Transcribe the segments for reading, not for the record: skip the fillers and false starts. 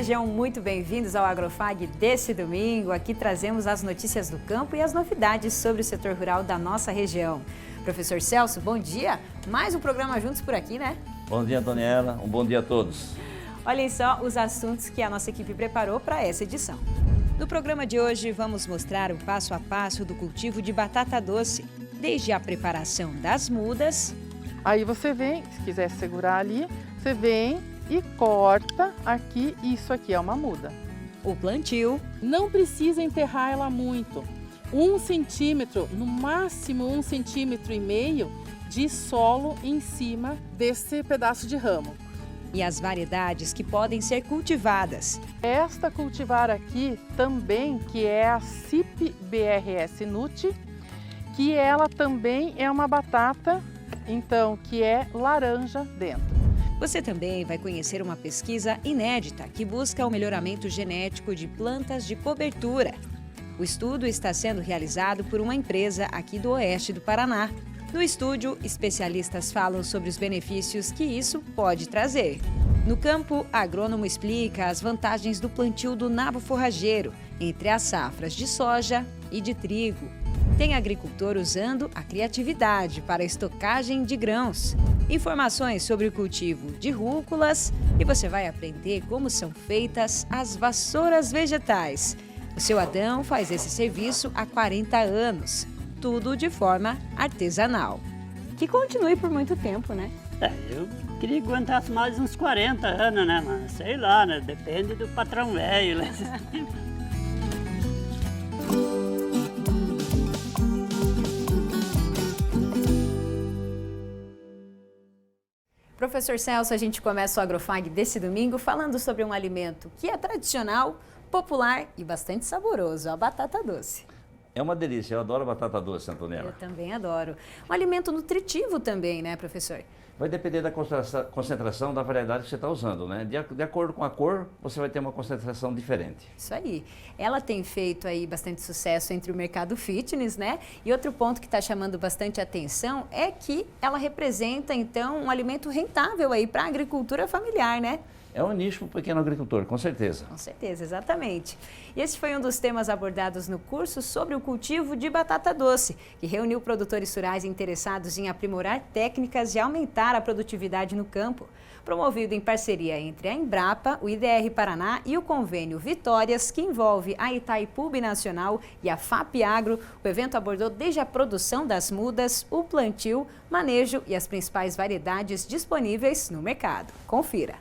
Sejam muito bem-vindos ao Agrofag desse domingo. Aqui trazemos as notícias do campo e as novidades sobre o setor rural da nossa região. Professor Celso, bom dia. Mais um programa juntos por aqui, né? Bom dia, Antoniela. Um bom dia a todos. Olhem só os assuntos que a nossa equipe preparou para essa edição. No programa de hoje, vamos mostrar o passo a passo do cultivo de batata doce, desde a preparação das mudas. Aí você vem, se quiser segurar ali, você vem e corta aqui, isso aqui é uma muda. O plantio. Não precisa enterrar ela muito. 1 centímetro, no máximo 1,5 centímetros de solo em cima desse pedaço de ramo. E as variedades que podem ser cultivadas. Esta cultivar aqui também, que é a CIP BRS Nut, que ela também é uma batata, então, que é laranja dentro. Você também vai conhecer uma pesquisa inédita que busca o melhoramento genético de plantas de cobertura. O estudo está sendo realizado por uma empresa aqui do oeste do Paraná. No estúdio, especialistas falam sobre os benefícios que isso pode trazer. No campo, a agrônomo explica as vantagens do plantio do nabo forrageiro entre as safras de soja e de trigo. Tem agricultor usando a criatividade para a estocagem de grãos. Informações sobre o cultivo de rúculas e você vai aprender como são feitas as vassouras vegetais. O seu Adão faz esse serviço há 40 anos, tudo de forma artesanal. Que continue por muito tempo, né? Eu queria que aguentasse mais uns 40 anos, né? Mas sei lá, né? Depende do patrão velho, né? Professor Celso, a gente começa o Agrofag desse domingo falando sobre um alimento que é tradicional, popular e bastante saboroso, a batata doce. É uma delícia, eu adoro batata doce, Eu Antoniela. também adoro. Um alimento nutritivo também, né, professor? Vai depender da concentração da variedade que você está usando, né? De acordo com a cor, você vai ter uma concentração diferente. Isso aí. Ela tem feito aí bastante sucesso entre o mercado fitness, né? E outro ponto que está chamando bastante atenção é que ela representa, então, um alimento rentável aí para a agricultura familiar, né? É um nicho para o pequeno agricultor, com certeza. Com certeza, exatamente. E esse foi um dos temas abordados no curso sobre o cultivo de batata doce, que reuniu produtores rurais interessados em aprimorar técnicas e aumentar a produtividade no campo. Promovido em parceria entre a Embrapa, o IDR Paraná e o convênio Vitórias, que envolve a Itaipu Binacional e a FAP Agro, o evento abordou desde a produção das mudas, o plantio, manejo e as principais variedades disponíveis no mercado. Confira.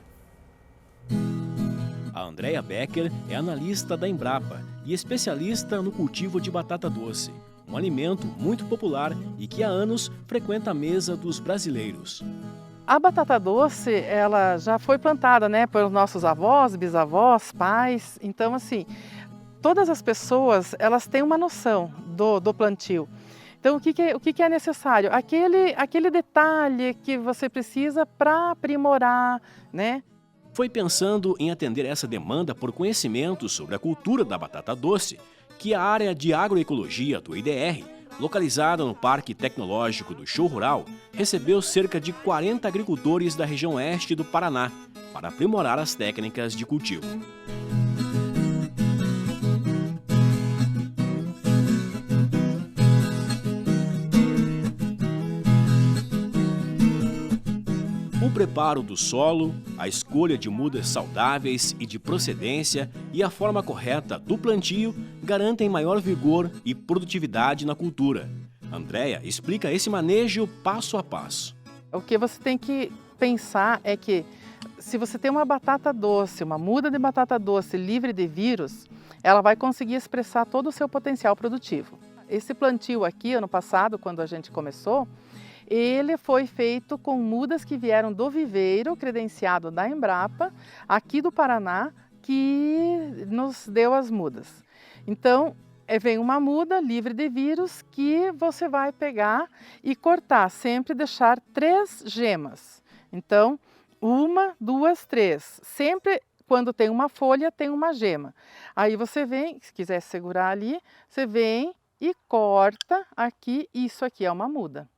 A Andrea Becker é analista da Embrapa e especialista no cultivo de batata doce, um alimento muito popular e que há anos frequenta a mesa dos brasileiros. A batata doce, ela já foi plantada, né, pelos nossos avós, bisavós, pais. Então, assim, todas as pessoas, elas têm uma noção do plantio. Então, o que é necessário? Aquele detalhe que você precisa para aprimorar, né? Foi pensando em atender essa demanda por conhecimento sobre a cultura da batata doce que a área de agroecologia do IDR, localizada no Parque Tecnológico do Show Rural, recebeu cerca de 40 agricultores da região oeste do Paraná para aprimorar as técnicas de cultivo. O preparo do solo, a escolha de mudas saudáveis e de procedência e a forma correta do plantio garantem maior vigor e produtividade na cultura. Andrea explica esse manejo passo a passo. O que você tem que pensar é que se você tem uma batata doce, uma muda de batata doce livre de vírus, ela vai conseguir expressar todo o seu potencial produtivo. Esse plantio aqui, ano passado, quando a gente começou, ele foi feito com mudas que vieram do viveiro credenciado da Embrapa, aqui do Paraná, que nos deu as mudas. Então, vem uma muda livre de vírus que você vai pegar e cortar, sempre deixar 3 gemas. Então, 1, 2, 3. Sempre quando tem uma folha, tem uma gema. Aí você vem, se quiser segurar ali, você vem e corta aqui, isso aqui é uma muda.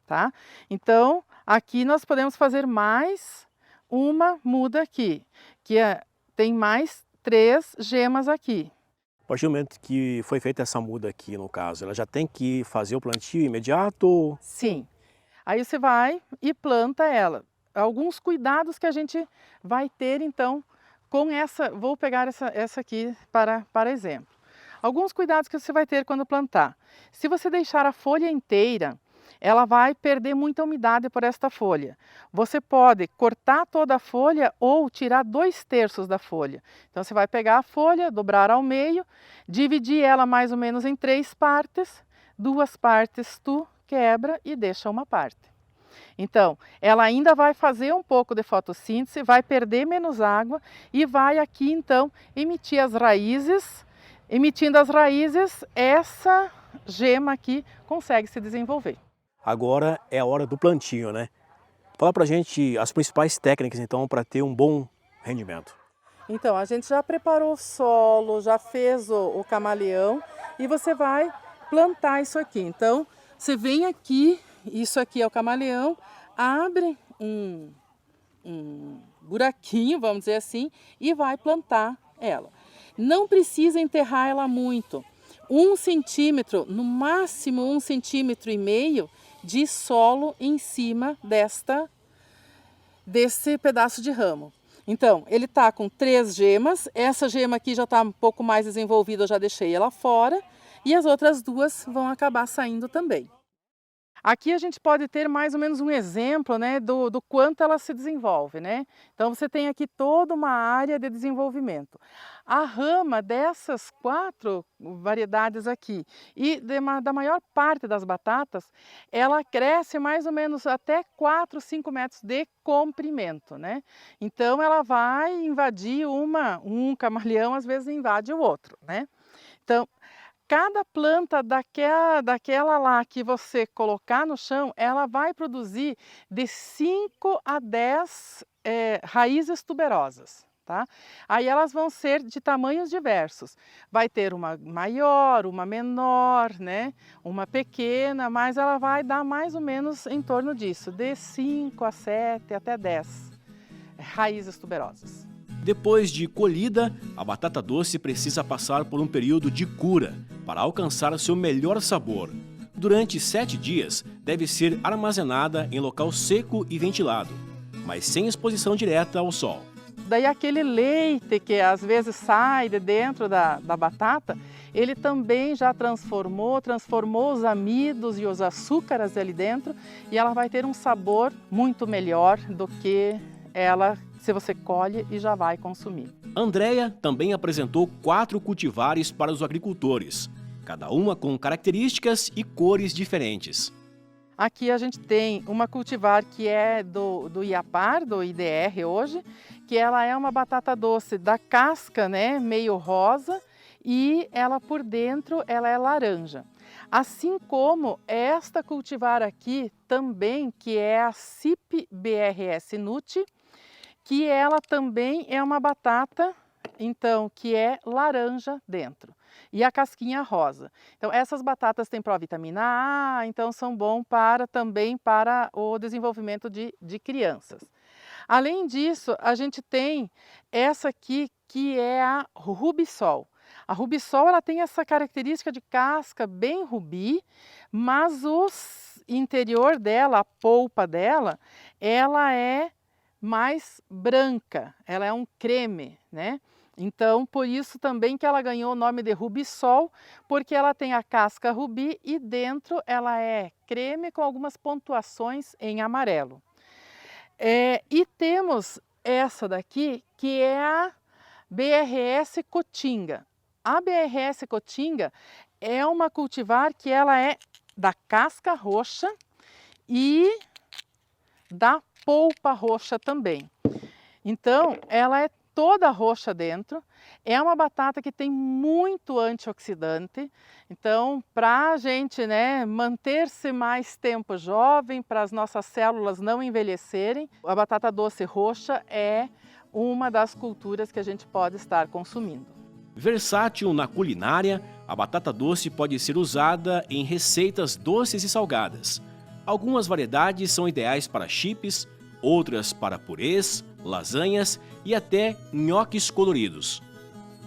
Tá? Então, aqui nós podemos fazer mais uma muda aqui, que tem mais 3 gemas aqui. A partir do momento que foi feita essa muda aqui, no caso, ela já tem que fazer o plantio imediato? Sim. Aí você vai e planta ela. Alguns cuidados que a gente vai ter, então, com essa... Vou pegar essa aqui para exemplo. Alguns cuidados que você vai ter quando plantar. Se você deixar a folha inteira, ela vai perder muita umidade por esta folha. Você pode cortar toda a folha ou tirar 2/3 da folha. Então você vai pegar a folha, dobrar ao meio, dividir ela mais ou menos em 3 partes, 2 partes tu quebra e deixa uma parte. Então, ela ainda vai fazer um pouco de fotossíntese, vai perder menos água e vai aqui então emitir as raízes. Emitindo as raízes, essa gema aqui consegue se desenvolver. Agora é a hora do plantio, né? Fala pra gente as principais técnicas, então, para ter um bom rendimento. Então, a gente já preparou o solo, já fez o camaleão e você vai plantar isso aqui. Então, você vem aqui, isso aqui é o camaleão, abre um buraquinho, vamos dizer assim, e vai plantar ela. Não precisa enterrar ela muito. 1 centímetro, no máximo 1,5 centímetros de solo em cima desse pedaço de ramo. Então, ele está com 3 gemas. Essa gema aqui já está um pouco mais desenvolvida, eu já deixei ela fora. E as outras 2 vão acabar saindo também. Aqui a gente pode ter mais ou menos um exemplo, né, do quanto ela se desenvolve, né? Então você tem aqui toda uma área de desenvolvimento. A rama dessas 4 variedades aqui e da maior parte das batatas, ela cresce mais ou menos até 4, 5 metros de comprimento, né? Então ela vai invadir um camaleão, às vezes invade o outro, né? Então, cada planta daquela lá que você colocar no chão, ela vai produzir de 5 a 10 raízes tuberosas, tá? Aí elas vão ser de tamanhos diversos. Vai ter uma maior, uma menor, né? Uma pequena, mas ela vai dar mais ou menos em torno disso, de 5 a 7 até 10 raízes tuberosas. Depois de colhida, a batata doce precisa passar por um período de cura para alcançar seu melhor sabor. Durante 7 dias, deve ser armazenada em local seco e ventilado, mas sem exposição direta ao sol. Daí aquele leite que às vezes sai de dentro da batata, ele também já transformou os amidos e os açúcares ali dentro e ela vai ter um sabor muito melhor do que ela se você colhe e já vai consumir. Andréia também apresentou 4 cultivares para os agricultores, cada uma com características e cores diferentes. Aqui a gente tem uma cultivar que é do Iapar, do IDR hoje, que ela é uma batata doce da casca, né, meio rosa, e ela por dentro ela é laranja. Assim como esta cultivar aqui também, que é a CIP BRS Nut, que ela também é uma batata, então, que é laranja dentro. E a casquinha rosa. Então, essas batatas têm provitamina A, então são bons também para o desenvolvimento de crianças. Além disso, a gente tem essa aqui, que é a Rubisol. A Rubisol, ela tem essa característica de casca bem rubi, mas o interior dela, a polpa dela, ela é mais branca, ela é um creme, né? Então, por isso também que ela ganhou o nome de Rubisol, porque ela tem a casca rubi e dentro ela é creme com algumas pontuações em amarelo. E temos essa daqui, que é a BRS Cotinga. A BRS Cotinga é uma cultivar que ela é da casca roxa e da polpa roxa também. Então, ela é toda roxa dentro, é uma batata que tem muito antioxidante, então para a gente, né, manter-se mais tempo jovem, para as nossas células não envelhecerem, a batata doce roxa é uma das culturas que a gente pode estar consumindo. Versátil na culinária, a batata doce pode ser usada em receitas doces e salgadas. Algumas variedades são ideais para chips, outras para purês, lasanhas e até nhoques coloridos.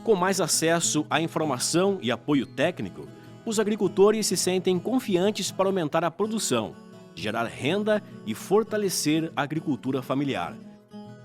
Com mais acesso à informação e apoio técnico, os agricultores se sentem confiantes para aumentar a produção, gerar renda e fortalecer a agricultura familiar.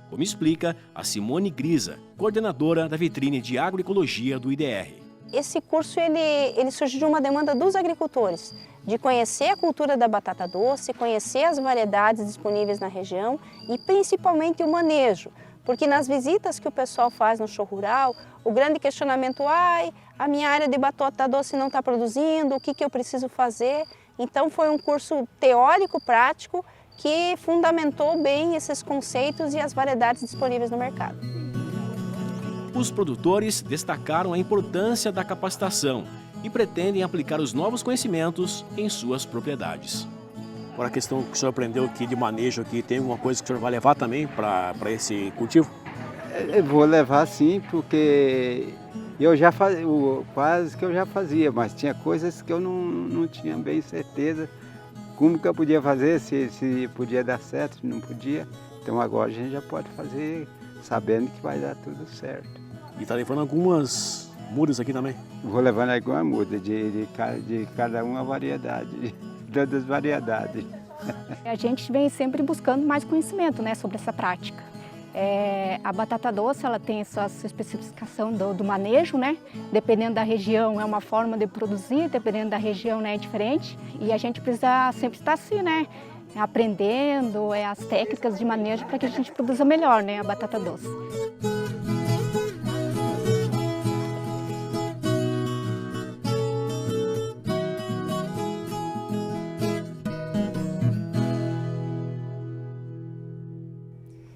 Como explica a Simone Grisa, coordenadora da vitrine de agroecologia do IDR. Esse curso ele surgiu de uma demanda dos agricultores, de conhecer a cultura da batata doce, conhecer as variedades disponíveis na região e principalmente o manejo. Porque nas visitas que o pessoal faz no show rural, o grande questionamento, a minha área de batata doce não está produzindo, o que eu preciso fazer? Então foi um curso teórico, prático, que fundamentou bem esses conceitos e as variedades disponíveis no mercado. Os produtores destacaram a importância da capacitação e pretendem aplicar os novos conhecimentos em suas propriedades. Agora a questão que o senhor aprendeu aqui de manejo aqui, tem alguma coisa que o senhor vai levar também para esse cultivo? Eu vou levar sim, porque eu já fazia, quase que eu já fazia, mas tinha coisas que eu não tinha bem certeza como que eu podia fazer, se podia dar certo, se não podia. Então agora a gente já pode fazer sabendo que vai dar tudo certo. E está levando algumas mudas aqui também? Vou levando alguma muda, de cada uma variedade, de todas as variedades. A gente vem sempre buscando mais conhecimento, né, sobre essa prática. A batata doce ela tem essa especificação do manejo, né? Dependendo da região é uma forma de produzir, dependendo da região, né, é diferente. E a gente precisa sempre estar assim, né? Aprendendo as técnicas de manejo para que a gente produza melhor, né, a batata doce.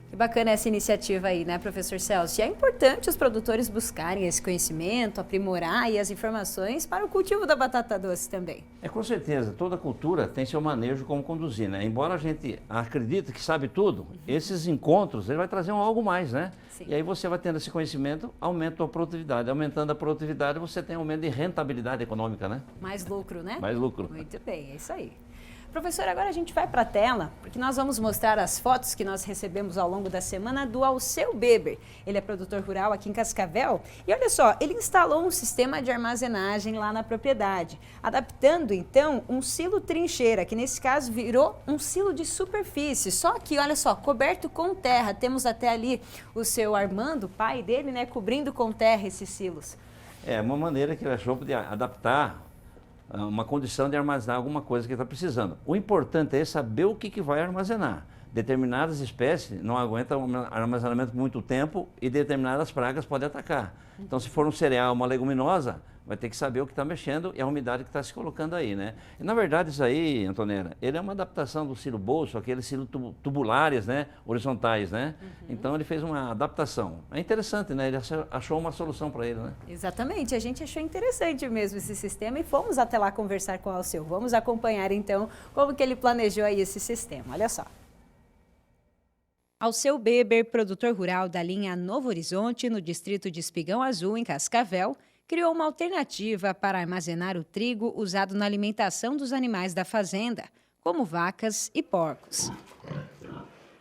Que bacana essa iniciativa aí, né, professor Celso? E é importante os produtores buscarem esse conhecimento, aprimorar aí as informações para o cultivo da batata doce também. Com certeza, toda cultura tem seu manejo como conduzir, né? Embora a gente acredite que sabe tudo, esses encontros, ele vai trazer algo mais, né? Sim. E aí você vai tendo esse conhecimento, aumenta a produtividade. Aumentando a produtividade, você tem aumento de rentabilidade econômica, né? Mais lucro, né? Mais lucro. Muito bem, é isso aí. Professor, agora a gente vai para a tela, porque nós vamos mostrar as fotos que nós recebemos ao longo da semana do Alceu Beber. Ele é produtor rural aqui em Cascavel e olha só, ele instalou um sistema de armazenagem lá na propriedade, adaptando então um silo trincheira, que nesse caso virou um silo de superfície, só que olha só, coberto com terra. Temos até ali o seu Armando, pai dele, né, cobrindo com terra esses silos. É uma maneira que ele achou de adaptar uma condição de armazenar alguma coisa que está precisando. O importante é saber o que vai armazenar. Determinadas espécies não aguentam armazenamento por muito tempo e determinadas pragas podem atacar. Então, se for um cereal, uma leguminosa, vai ter que saber o que está mexendo e a umidade que está se colocando aí, né? E, na verdade, isso aí, Antonella, ele é uma adaptação do silo bolso, aqueles silos tubulares, né? Horizontais, né? Então, ele fez uma adaptação. É interessante, né? Ele achou uma solução para ele, né? Exatamente. A gente achou interessante mesmo esse sistema e fomos até lá conversar com o Alceu. Vamos acompanhar, então, como que ele planejou aí esse sistema. Olha só. Alceu Beber, produtor rural da linha Novo Horizonte, no distrito de Espigão Azul, em Cascavel, criou uma alternativa para armazenar o trigo usado na alimentação dos animais da fazenda, como vacas e porcos.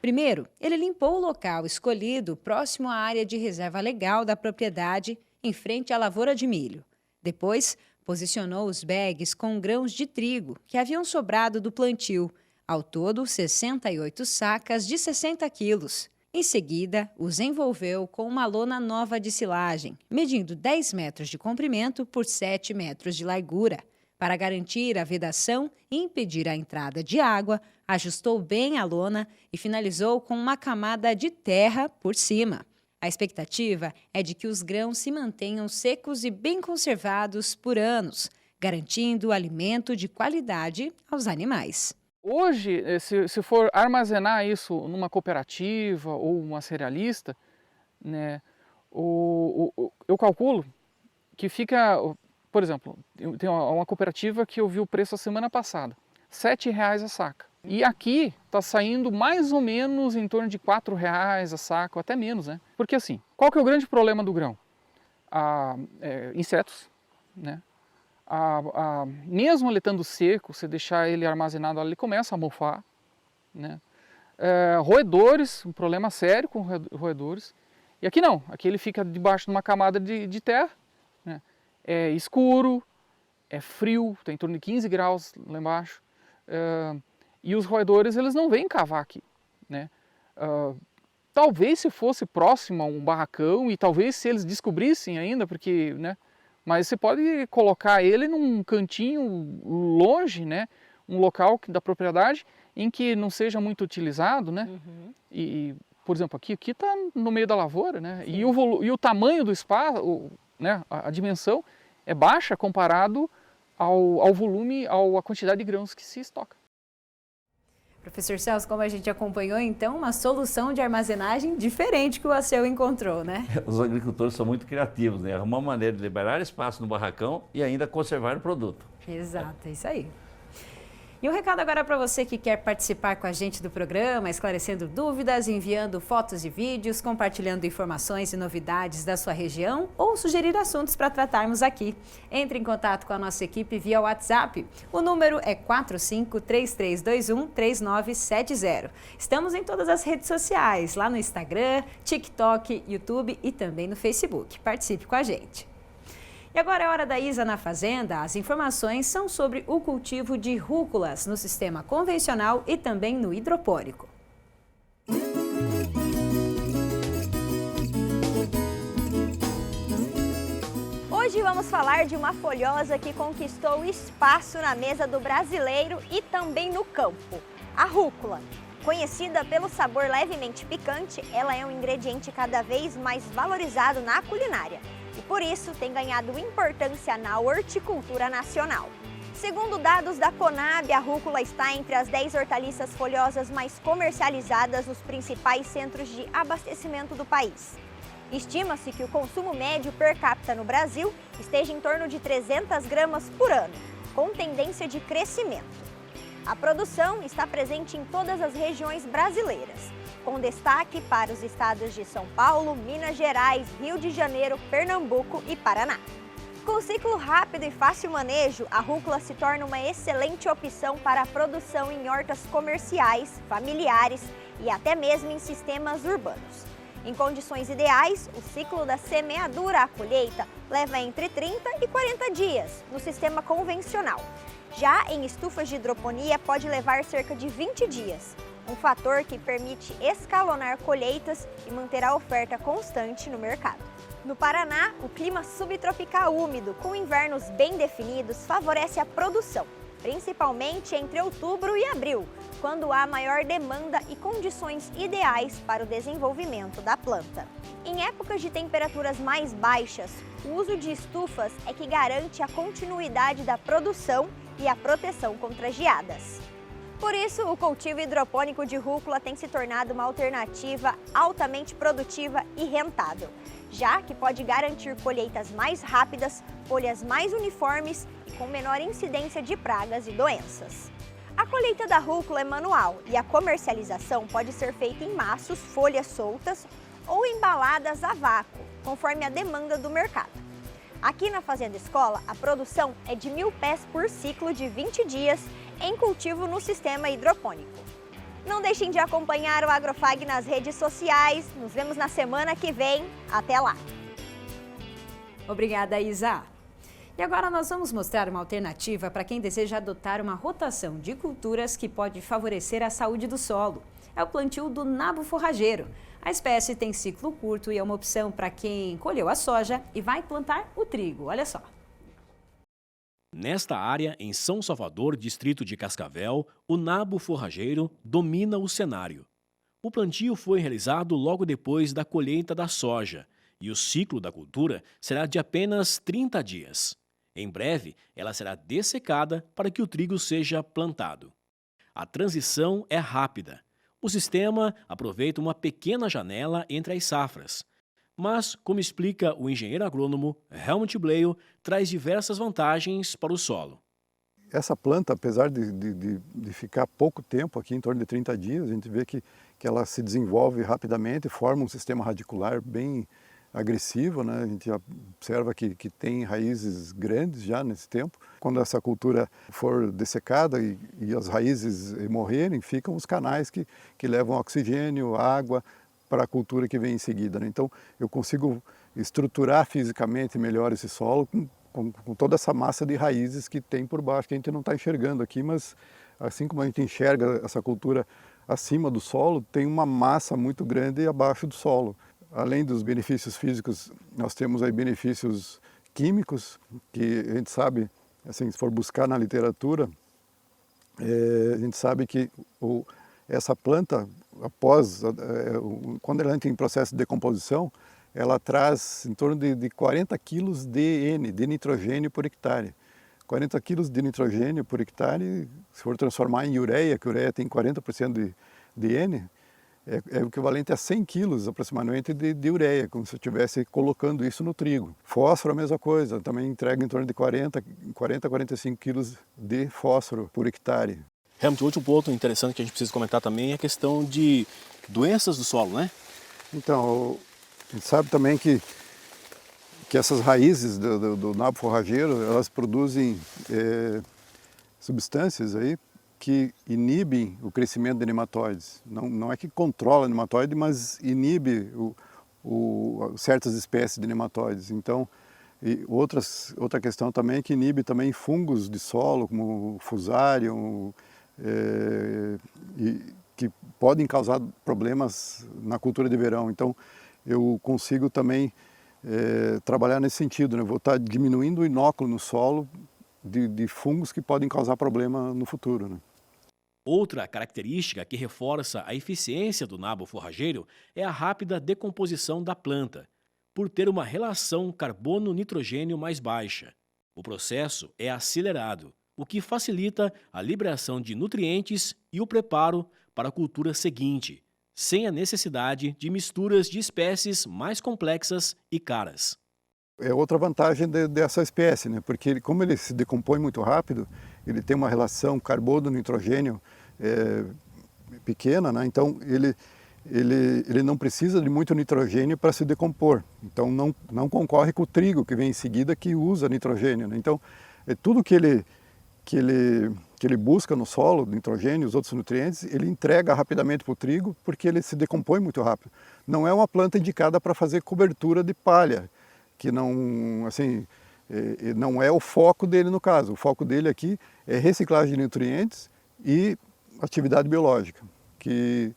Primeiro, ele limpou o local escolhido próximo à área de reserva legal da propriedade, em frente à lavoura de milho. Depois, posicionou os bags com grãos de trigo que haviam sobrado do plantio, ao todo 68 sacas de 60 quilos. Em seguida, os envolveu com uma lona nova de silagem, medindo 10 metros de comprimento por 7 metros de largura. Para garantir a vedação e impedir a entrada de água, ajustou bem a lona e finalizou com uma camada de terra por cima. A expectativa é de que os grãos se mantenham secos e bem conservados por anos, garantindo alimento de qualidade aos animais. Hoje, se for armazenar isso numa cooperativa ou uma cerealista, né, eu calculo que fica, por exemplo, tem uma cooperativa que eu vi o preço a semana passada, R$ 7,00 a saca. E aqui está saindo mais ou menos em torno de R$ 4,00 a saca, ou até menos, né? Porque assim, qual que é o grande problema do grão? Insetos, né? Mesmo ele estando seco, se deixar ele armazenado, ele começa a mofar, né? roedores, um problema sério com roedores. E aqui não, aqui ele fica debaixo de uma camada de terra, né? É escuro, é frio, tem em torno de 15 graus lá embaixo. E os roedores, eles não vêm cavar aqui, né? Talvez se fosse próximo a um barracão e talvez se eles descobrissem ainda, porque, né? Mas você pode colocar ele num cantinho longe, né? Um local da propriedade em que não seja muito utilizado, né? E por exemplo, aqui está no meio da lavoura, né? E o tamanho do espaço, né? A dimensão é baixa comparado ao volume, à quantidade de grãos que se estoca. Professor Celso, como a gente acompanhou, então, uma solução de armazenagem diferente que o ACEU encontrou, né? Os agricultores são muito criativos, né? Arrumar uma maneira de liberar espaço no barracão e ainda conservar o produto. Exato, é isso aí. E um recado agora para você que quer participar com a gente do programa, esclarecendo dúvidas, enviando fotos e vídeos, compartilhando informações e novidades da sua região ou sugerir assuntos para tratarmos aqui. Entre em contato com a nossa equipe via WhatsApp. O número é 4533213970. Estamos em todas as redes sociais, lá no Instagram, TikTok, YouTube e também no Facebook. Participe com a gente. E agora é hora da Isa na Fazenda. As informações são sobre o cultivo de rúculas no sistema convencional e também no hidropônico. Hoje vamos falar de uma folhosa que conquistou espaço na mesa do brasileiro e também no campo, a rúcula. Conhecida pelo sabor levemente picante, ela é um ingrediente cada vez mais valorizado na culinária. E por isso tem ganhado importância na horticultura nacional. Segundo dados da Conab, a rúcula está entre as 10 hortaliças folhosas mais comercializadas nos principais centros de abastecimento do país. Estima-se que o consumo médio per capita no Brasil esteja em torno de 300 gramas por ano, com tendência de crescimento. A produção está presente em todas as regiões brasileiras, com destaque para os estados de São Paulo, Minas Gerais, Rio de Janeiro, Pernambuco e Paraná. Com ciclo rápido e fácil manejo, a rúcula se torna uma excelente opção para a produção em hortas comerciais, familiares e até mesmo em sistemas urbanos. Em condições ideais, o ciclo da semeadura à colheita leva entre 30 e 40 dias no sistema convencional. Já em estufas de hidroponia pode levar cerca de 20 dias. Um fator que permite escalonar colheitas e manter a oferta constante no mercado. No Paraná, o clima subtropical úmido, com invernos bem definidos, favorece a produção, principalmente entre outubro e abril, quando há maior demanda e condições ideais para o desenvolvimento da planta. Em épocas de temperaturas mais baixas, o uso de estufas é que garante a continuidade da produção e a proteção contra geadas. Por isso, o cultivo hidropônico de rúcula tem se tornado uma alternativa altamente produtiva e rentável, já que pode garantir colheitas mais rápidas, folhas mais uniformes e com menor incidência de pragas e doenças. A colheita da rúcula é manual e a comercialização pode ser feita em maços, folhas soltas ou embaladas a vácuo, conforme a demanda do mercado. Aqui na Fazenda Escola, a produção é de 1.000 pés por ciclo de 20 dias em cultivo no sistema hidropônico. Não deixem de acompanhar o Agrofag nas redes sociais. Nos vemos na semana que vem. Até lá! Obrigada, Isa. E agora nós vamos mostrar uma alternativa para quem deseja adotar uma rotação de culturas que pode favorecer a saúde do solo. É o plantio do nabo forrageiro. A espécie tem ciclo curto e é uma opção para quem colheu a soja e vai plantar o trigo. Olha só. Nesta área, em São Salvador, distrito de Cascavel, o nabo forrageiro domina o cenário. O plantio foi realizado logo depois da colheita da soja e o ciclo da cultura será de apenas 30 dias. Em breve, ela será dessecada para que o trigo seja plantado. A transição é rápida. O sistema aproveita uma pequena janela entre as safras. Mas, como explica o engenheiro agrônomo Helmut Bleio, traz diversas vantagens para o solo. Essa planta, apesar de ficar pouco tempo, aqui em torno de 30 dias, a gente vê que ela se desenvolve rapidamente, forma um sistema radicular bem agressivo, né? A gente observa que tem raízes grandes já nesse tempo. Quando essa cultura for dessecada e as raízes morrerem, ficam os canais que levam oxigênio, água para a cultura que vem em seguida, né? Então eu consigo estruturar fisicamente melhor esse solo com toda essa massa de raízes que tem por baixo, que a gente não está enxergando aqui, mas assim como a gente enxerga essa cultura acima do solo, tem uma massa muito grande abaixo do solo. Além dos benefícios físicos, nós temos aí benefícios químicos, que a gente sabe, assim, se for buscar na literatura, a gente sabe que essa planta, quando ela entra em processo de decomposição, ela traz em torno de 40 quilos de nitrogênio por hectare. 40 quilos de nitrogênio por hectare, se for transformar em ureia, que a ureia tem 40% de N, é o equivalente a 100 quilos aproximadamente de ureia, como se eu estivesse colocando isso no trigo. Fósforo, a mesma coisa, também entrega em torno de 40 a 45 quilos de fósforo por hectare. Realmente, outro ponto interessante que a gente precisa comentar também é a questão de doenças do solo, né? Então, a gente sabe também que essas raízes do nabo forrageiro, elas produzem substâncias aí que inibem o crescimento de nematóides. Não é que controla o nematóide, mas inibe certas espécies de nematóides. Então, outra questão também é que inibe também fungos de solo, como o fusarium, que podem causar problemas na cultura de verão. Então, eu consigo também trabalhar nesse sentido, né? Vou estar diminuindo o inóculo no solo de fungos que podem causar problema no futuro, né? Outra característica que reforça a eficiência do nabo forrageiro é a rápida decomposição da planta, por ter uma relação carbono-nitrogênio mais baixa. O processo é acelerado, o que facilita a liberação de nutrientes e o preparo para a cultura seguinte, sem a necessidade de misturas de espécies mais complexas e caras. É outra vantagem dessa espécie, né? Porque como ele se decompõe muito rápido, ele tem uma relação carbono-nitrogênio pequena, né? Então ele não precisa de muito nitrogênio para se decompor. Então não concorre com o trigo que vem em seguida, que usa nitrogênio, né? Então tudo que ele busca no solo, nitrogênio e os outros nutrientes, ele entrega rapidamente para o trigo, porque ele se decompõe muito rápido. Não é uma planta indicada para fazer cobertura de palha, que não, assim, não é o foco dele no caso. O foco dele aqui é reciclagem de nutrientes e atividade biológica, que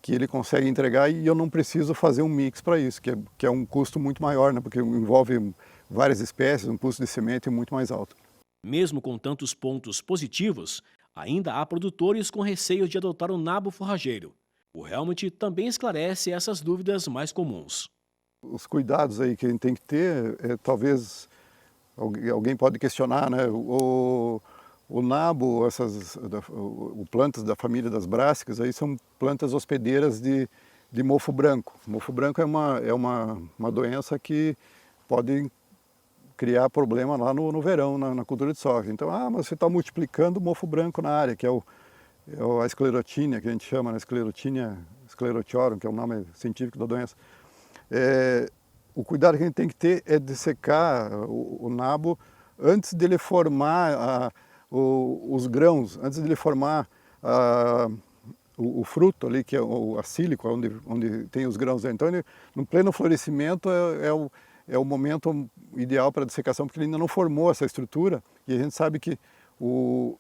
ele consegue entregar, e eu não preciso fazer um mix para isso, que é um custo muito maior, né? Porque envolve várias espécies, um custo de semente muito mais alto. Mesmo com tantos pontos positivos, ainda há produtores com receio de adotar o nabo forrageiro. O Helmut também esclarece essas dúvidas mais comuns. Os cuidados aí que a gente tem que ter, talvez alguém pode questionar, né? O nabo, plantas da família das brássicas, aí são plantas hospedeiras de mofo branco. Mofo branco é uma doença que pode criar problema lá no verão, na cultura de soja. Então, mas você está multiplicando o mofo branco na área, que é a esclerotínia, que a gente chama, né? Esclerotínia sclerotiorum, que é o nome científico da doença. O cuidado que a gente tem que ter é de secar o nabo antes dele formar os grãos, antes dele formar o fruto ali, que é a sílica, onde tem os grãos. Então, no pleno florescimento é o momento ideal para a dessecação, porque ele ainda não formou essa estrutura, e a gente sabe que o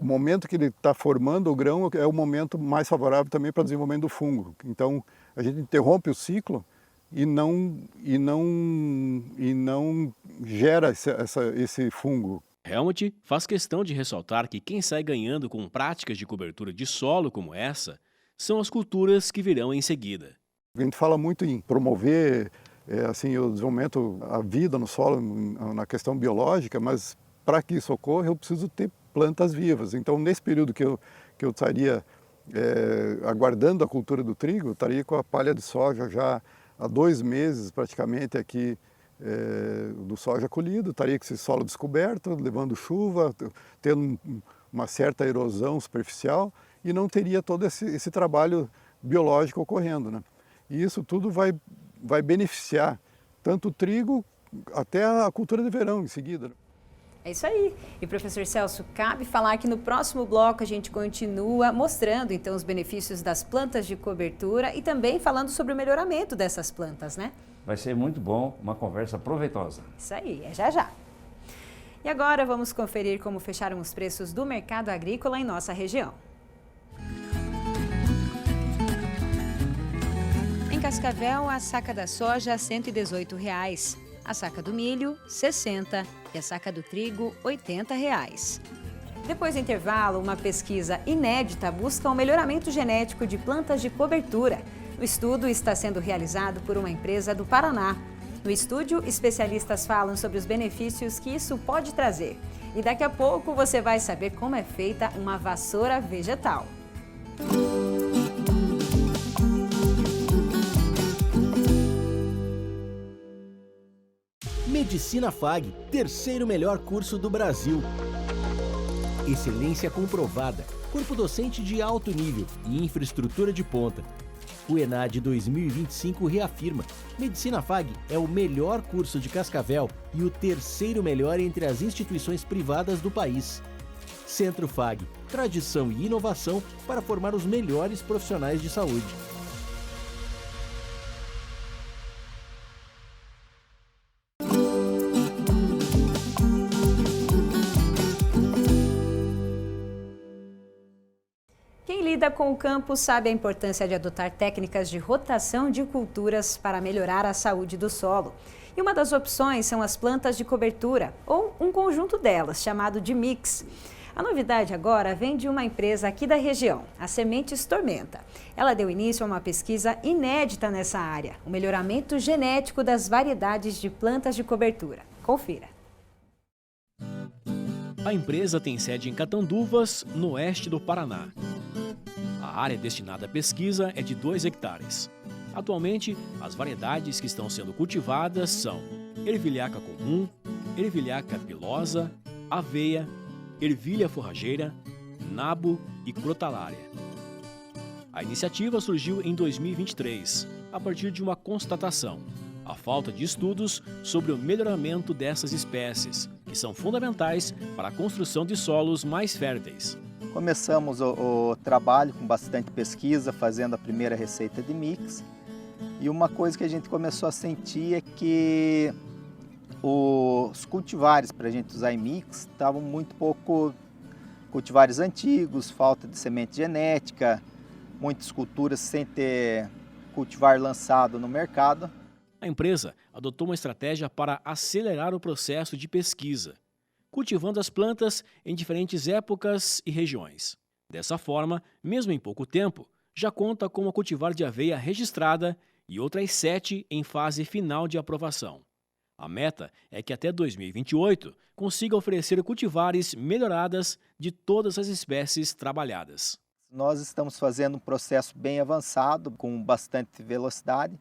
momento que ele está formando o grão é o momento mais favorável também para o desenvolvimento do fungo. Então, a gente interrompe o ciclo e não gera esse fungo. Helmut faz questão de ressaltar que quem sai ganhando com práticas de cobertura de solo como essa são as culturas que virão em seguida. A gente fala muito em promover o desenvolvimento, a vida no solo, na questão biológica, mas para que isso ocorra eu preciso ter plantas vivas. Então, nesse período que eu estaria aguardando a cultura do trigo, eu estaria com a palha de soja já há 2 meses praticamente aqui do soja colhido, estaria com esse solo descoberto, levando chuva, tendo uma certa erosão superficial, e não teria todo esse trabalho biológico ocorrendo, né? E isso tudo vai beneficiar tanto o trigo até a cultura de verão em seguida. É isso aí. E professor Celso, cabe falar que no próximo bloco a gente continua mostrando então os benefícios das plantas de cobertura e também falando sobre o melhoramento dessas plantas, né? Vai ser muito bom, uma conversa proveitosa. Isso aí, é já já. E agora vamos conferir como fecharam os preços do mercado agrícola em nossa região. Em Cascavel, a saca da soja R$ 118,00, a saca do milho R$ 60,00 e a saca do trigo R$ 80,00. Depois do intervalo, uma pesquisa inédita busca o melhoramento genético de plantas de cobertura. O estudo está sendo realizado por uma empresa do Paraná. No estúdio, especialistas falam sobre os benefícios que isso pode trazer. E daqui a pouco você vai saber como é feita uma vassoura vegetal. Medicina FAG, terceiro melhor curso do Brasil. Excelência comprovada, corpo docente de alto nível e infraestrutura de ponta. O ENAD 2025 reafirma: Medicina FAG é o melhor curso de Cascavel e o terceiro melhor entre as instituições privadas do país. Centro FAG, tradição e inovação para formar os melhores profissionais de saúde. Quem lida com o campo sabe a importância de adotar técnicas de rotação de culturas para melhorar a saúde do solo. E uma das opções são as plantas de cobertura, ou um conjunto delas, chamado de mix. A novidade agora vem de uma empresa aqui da região, a Sementes Tormenta. Ela deu início a uma pesquisa inédita nessa área, o melhoramento genético das variedades de plantas de cobertura. Confira. A empresa tem sede em Catanduvas, no oeste do Paraná. A área destinada à pesquisa é de 2 hectares. Atualmente, as variedades que estão sendo cultivadas são ervilhaca comum, ervilhaca pilosa, aveia, ervilha forrageira, nabo e crotalária. A iniciativa surgiu em 2023, a partir de uma constatação: a falta de estudos sobre o melhoramento dessas espécies, que são fundamentais para a construção de solos mais férteis. Começamos o trabalho com bastante pesquisa, fazendo a primeira receita de mix. E uma coisa que a gente começou a sentir é que os cultivares para a gente usar em mix estavam muito pouco cultivares antigos, falta de semente genética, muitas culturas sem ter cultivar lançado no mercado. A empresa adotou uma estratégia para acelerar o processo de pesquisa, cultivando as plantas em diferentes épocas e regiões. Dessa forma, mesmo em pouco tempo, já conta com uma cultivar de aveia registrada e outras 7 em fase final de aprovação. A meta é que até 2028 consiga oferecer cultivares melhoradas de todas as espécies trabalhadas. Nós estamos fazendo um processo bem avançado, com bastante velocidade.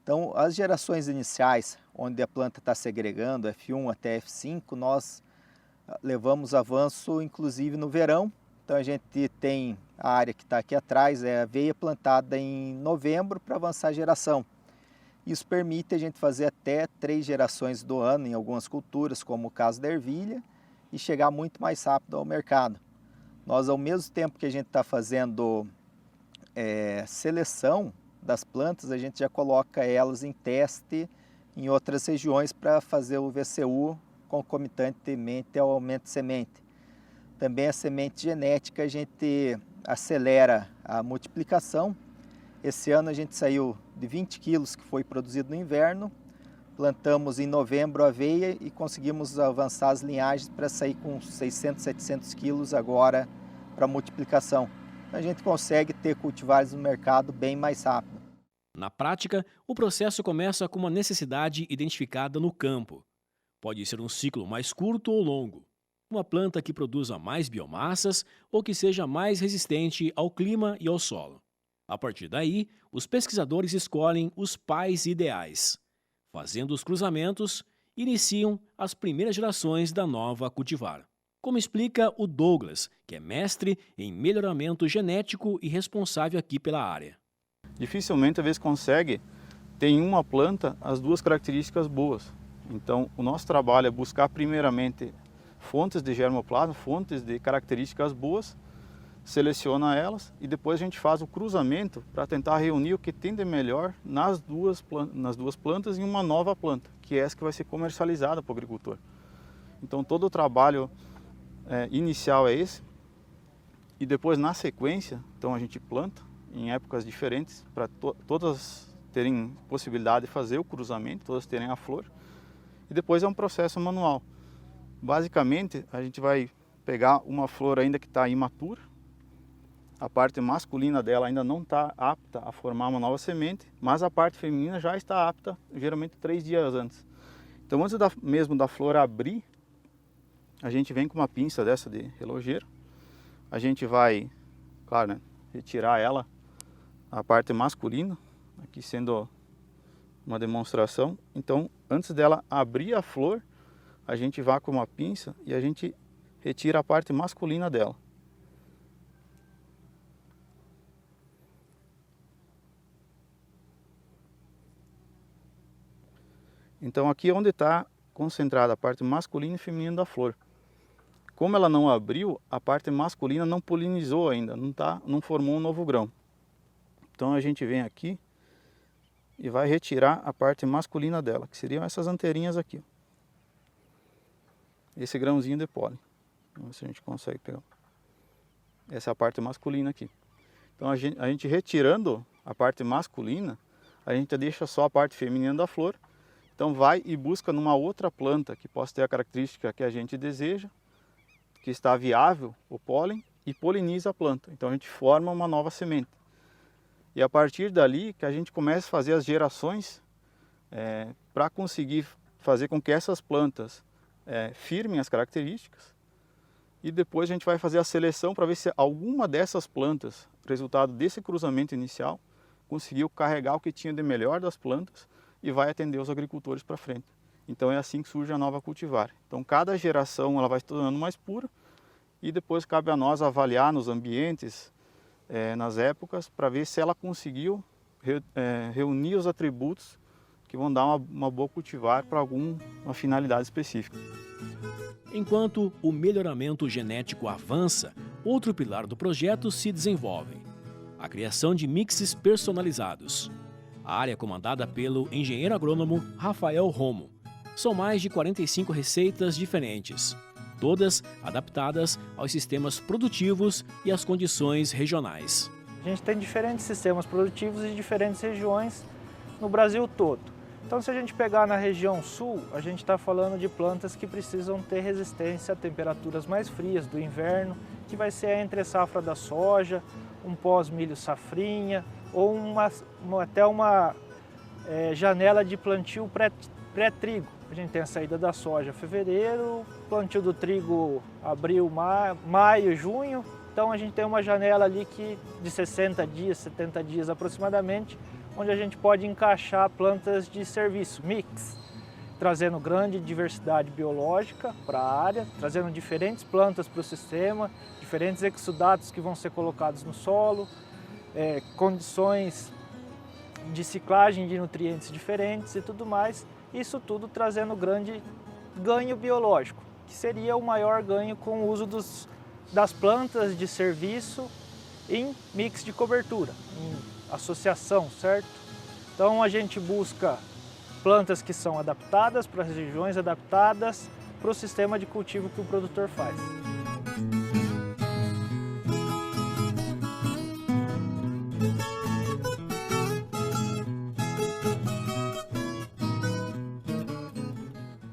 Então, as gerações iniciais, onde a planta está segregando, F1 até F5, nós levamos avanço inclusive no verão. Então a gente tem a área que está aqui atrás, é aveia plantada em novembro para avançar a geração. Isso permite a gente fazer até 3 gerações do ano em algumas culturas, como o caso da ervilha, e chegar muito mais rápido ao mercado. Nós, ao mesmo tempo que a gente está fazendo seleção das plantas, a gente já coloca elas em teste em outras regiões para fazer o VCU concomitantemente ao aumento de semente. Também a semente genética, a gente acelera a multiplicação. Esse ano a gente saiu de 20 quilos que foi produzido no inverno, plantamos em novembro aveia e conseguimos avançar as linhagens para sair com 600, 700 quilos agora para multiplicação. A gente consegue ter cultivares no mercado bem mais rápido. Na prática, o processo começa com uma necessidade identificada no campo. Pode ser um ciclo mais curto ou longo. Uma planta que produza mais biomassas ou que seja mais resistente ao clima e ao solo. A partir daí, os pesquisadores escolhem os pais ideais. Fazendo os cruzamentos, iniciam as primeiras gerações da nova cultivar. Como explica o Douglas, que é mestre em melhoramento genético e responsável aqui pela área. Dificilmente, às vezes, consegue tem uma planta as duas características boas. Então, o nosso trabalho é buscar primeiramente fontes de germoplasma, fontes de características boas, seleciona elas e depois a gente faz o cruzamento para tentar reunir o que tem de melhor nas duas plantas em uma nova planta, que é essa que vai ser comercializada para o agricultor. Então todo o trabalho inicial é esse, e depois na sequência, então a gente planta em épocas diferentes para todas terem possibilidade de fazer o cruzamento, todas terem a flor, e depois é um processo manual. Basicamente a gente vai pegar uma flor ainda que está imatura, a parte masculina dela ainda não está apta a formar uma nova semente, mas a parte feminina já está apta, geralmente 3 dias antes. Então antes mesmo da flor abrir, a gente vem com uma pinça dessa de relojeiro, a gente vai, claro, né, retirar ela, a parte masculina, aqui sendo uma demonstração. Então antes dela abrir a flor, a gente vai com uma pinça e a gente retira a parte masculina dela. Então aqui é onde está concentrada a parte masculina e feminina da flor. Como ela não abriu, a parte masculina não polinizou ainda, não formou um novo grão. Então a gente vem aqui e vai retirar a parte masculina dela, que seriam essas anteirinhas aqui. Esse grãozinho de pólen. Vamos ver se a gente consegue pegar. Essa é a parte masculina aqui. Então a gente retirando a parte masculina, a gente deixa só a parte feminina da flor. Então vai e busca numa outra planta que possa ter a característica que a gente deseja, que está viável o pólen, e poliniza a planta. Então a gente forma uma nova semente. E a partir dali que a gente começa a fazer as gerações para conseguir fazer com que essas plantas firmem as características. E depois a gente vai fazer a seleção para ver se alguma dessas plantas, resultado desse cruzamento inicial, conseguiu carregar o que tinha de melhor das plantas e vai atender os agricultores para frente. Então é assim que surge a nova cultivar. Então cada geração ela vai se tornando mais pura e depois cabe a nós avaliar nos ambientes, nas épocas, para ver se ela conseguiu reunir os atributos que vão dar uma boa cultivar para alguma finalidade específica. Enquanto o melhoramento genético avança, outro pilar do projeto se desenvolve: a criação de mixes personalizados. A área é comandada pelo engenheiro agrônomo Rafael Romo. São mais de 45 receitas diferentes, todas adaptadas aos sistemas produtivos e às condições regionais. A gente tem diferentes sistemas produtivos em diferentes regiões no Brasil todo. Então, se a gente pegar na região sul, a gente está falando de plantas que precisam ter resistência a temperaturas mais frias do inverno, que vai ser a entre-safra da soja, um pós-milho safrinha, ou até uma janela de plantio pré-trigo. A gente tem a saída da soja em fevereiro, plantio do trigo abril, maio, junho. Então a gente tem uma janela ali de 60 dias, 70 dias aproximadamente, onde a gente pode encaixar plantas de serviço, mix, trazendo grande diversidade biológica para a área, trazendo diferentes plantas para o sistema, diferentes exudatos que vão ser colocados no solo, condições de ciclagem de nutrientes diferentes e tudo mais, isso tudo trazendo grande ganho biológico, que seria o maior ganho com o uso das plantas de serviço em mix de cobertura, em associação, certo? Então a gente busca plantas que são adaptadas para as regiões, adaptadas para o sistema de cultivo que o produtor faz.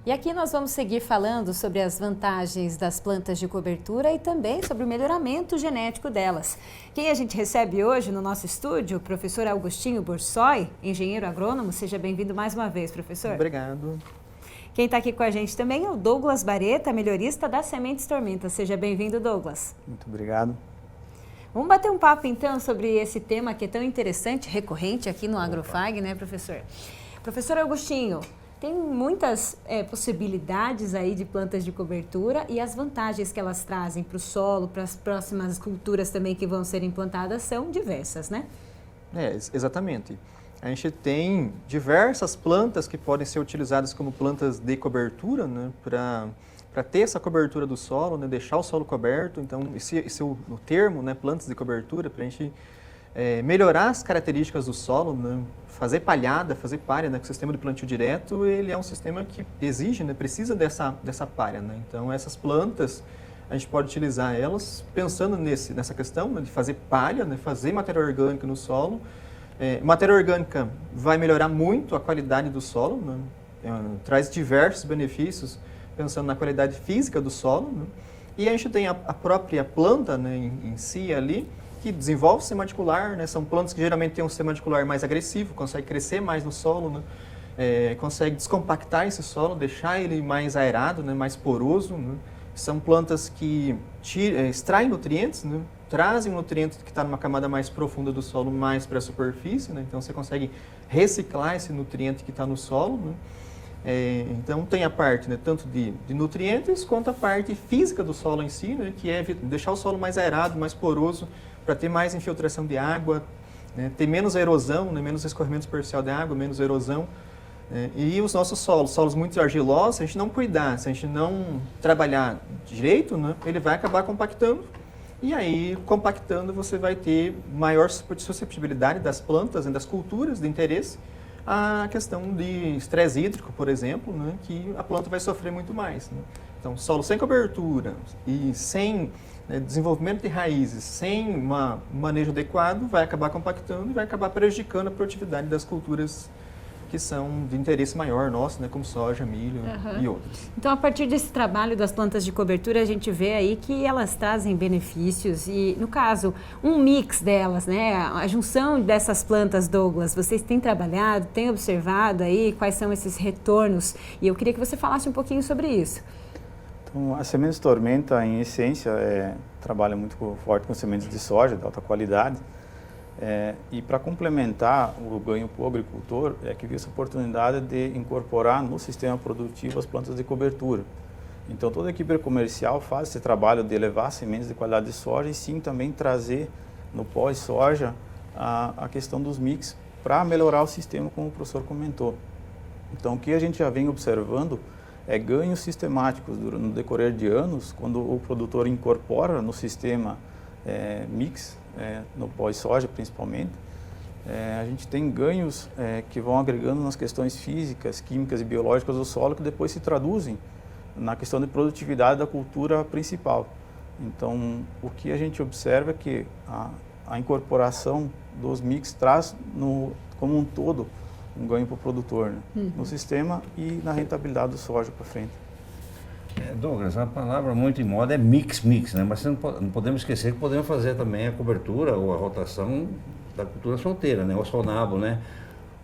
E aqui nós vamos seguir falando sobre as vantagens das plantas de cobertura e também sobre o melhoramento genético delas. Quem a gente recebe hoje no nosso estúdio, o professor Augustinho Borsoi, engenheiro agrônomo. Seja bem-vindo mais uma vez, professor. Obrigado. Quem está aqui com a gente também é o Douglas Bareta, melhorista das Sementes Tormenta. Seja bem-vindo, Douglas. Muito obrigado. Vamos bater um papo então sobre esse tema que é tão interessante, recorrente aqui no Agrofag, né, professor? Professor Augustinho, tem muitas possibilidades aí de plantas de cobertura e as vantagens que elas trazem para o solo, para as próximas culturas também que vão ser implantadas são diversas, né? Exatamente. A gente tem diversas plantas que podem ser utilizadas como plantas de cobertura, né, para ter essa cobertura do solo, né, deixar o solo coberto. Então, esse é o termo, né, plantas de cobertura, para a gente melhorar as características do solo, né, fazer palhada, fazer palha, né, que o sistema de plantio direto ele é um sistema que exige, né, precisa dessa palha. Né. Então, essas plantas, a gente pode utilizar elas pensando nessa questão, né, de fazer palha, né, fazer matéria orgânica no solo. Matéria orgânica vai melhorar muito a qualidade do solo, né, traz diversos benefícios pensando na qualidade física do solo. Né, e a gente tem a própria planta, né, em si ali, que desenvolve sistema radicular, né, são plantas que geralmente têm um sistema radicular mais agressivo, consegue crescer mais no solo, né, consegue descompactar esse solo, deixar ele mais aerado, né, mais poroso. Né. São plantas que extraem nutrientes, né, trazem um nutriente que está numa camada mais profunda do solo mais para a superfície, né, então você consegue reciclar esse nutriente que está no solo. Né. Então tem a parte, né, tanto de nutrientes quanto a parte física do solo em si, né, que é deixar o solo mais aerado, mais poroso, para ter mais infiltração de água, né, ter menos erosão, né, menos escorrimento superficial de água, menos erosão. E os nossos solos muito argilosos, se a gente não cuidar, se a gente não trabalhar direito, né, ele vai acabar compactando. E aí, compactando, você vai ter maior susceptibilidade das plantas, né, das culturas de interesse, a questão de estresse hídrico, por exemplo, né, que a planta vai sofrer muito mais. Né. Então, solo sem cobertura e sem desenvolvimento de raízes, sem um manejo adequado, vai acabar compactando e vai acabar prejudicando a produtividade das culturas que são de interesse maior nosso, né, como soja, milho e outros. Então, a partir desse trabalho das plantas de cobertura, a gente vê aí que elas trazem benefícios e, no caso, um mix delas, né, a junção dessas plantas, Douglas, vocês têm trabalhado, têm observado aí quais são esses retornos e eu queria que você falasse um pouquinho sobre isso. Então, a Sementes Tormenta, em essência, trabalha muito forte com sementes de soja de alta qualidade. E para complementar o ganho para o agricultor, que viu essa oportunidade de incorporar no sistema produtivo as plantas de cobertura. Então toda a equipe comercial faz esse trabalho de levar sementes de qualidade de soja e sim também trazer no pós-soja a questão dos mix para melhorar o sistema, como o professor comentou. Então o que a gente já vem observando é ganhos sistemáticos no decorrer de anos, quando o produtor incorpora no sistema mix, no pós-soja principalmente, a gente tem ganhos que vão agregando nas questões físicas, químicas e biológicas do solo, que depois se traduzem na questão de produtividade da cultura principal. Então, o que a gente observa é que a incorporação dos mix traz, como um todo, um ganho para o produtor, né? No sistema e na rentabilidade do soja para frente. Douglas, a palavra muito em moda é mix, né? Mas não podemos esquecer que podemos fazer também a cobertura ou a rotação da cultura solteira, né? O solnabo, né?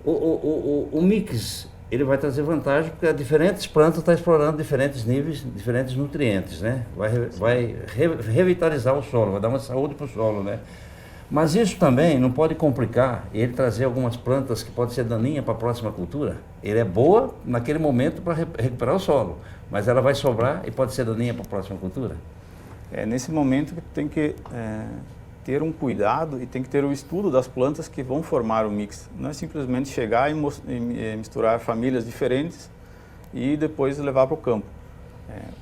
O mix, ele vai trazer vantagem porque diferentes plantas estão explorando diferentes níveis, diferentes nutrientes, né? Vai revitalizar o solo, vai dar uma saúde para o solo, né? Mas isso também não pode complicar ele trazer algumas plantas que podem ser daninhas para a próxima cultura. Ele é boa naquele momento para recuperar o solo, mas ela vai sobrar e pode ser daninha para a próxima cultura? Nesse momento tem que ter um cuidado e tem que ter o estudo das plantas que vão formar o mix. Não é simplesmente chegar e misturar famílias diferentes e depois levar para o campo.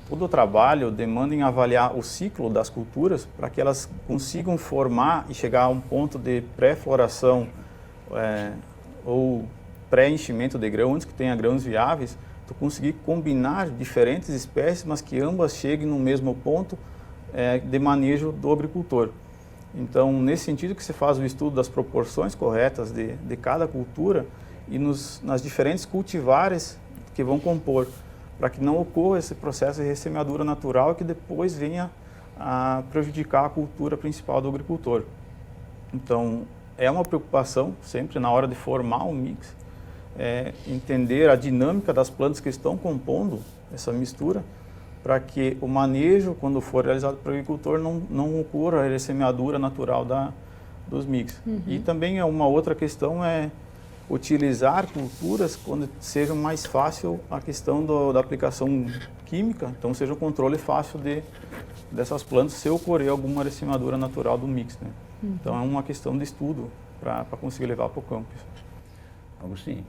Todo o trabalho demanda em avaliar o ciclo das culturas para que elas consigam formar e chegar a um ponto de pré-floração ou pré-enchimento de grão, antes que tenha grãos viáveis, tu conseguir combinar diferentes espécies, mas que ambas cheguem no mesmo ponto de manejo do agricultor. Então, nesse sentido que se faz o estudo das proporções corretas de cada cultura e nas diferentes cultivares que vão compor, para que não ocorra esse processo de ressemeadura natural que depois venha a prejudicar a cultura principal do agricultor. Então, é uma preocupação sempre na hora de formar um mix, entender a dinâmica das plantas que estão compondo essa mistura, para que o manejo, quando for realizado pelo agricultor, não ocorra a ressemeadura natural dos mix. E também uma outra questão é utilizar culturas quando seja mais fácil a questão da aplicação química, então seja um controle fácil dessas plantas se ocorrer alguma ressemeadura natural do mix, né? Então é uma questão de estudo para conseguir levar para o campo. Agostinho,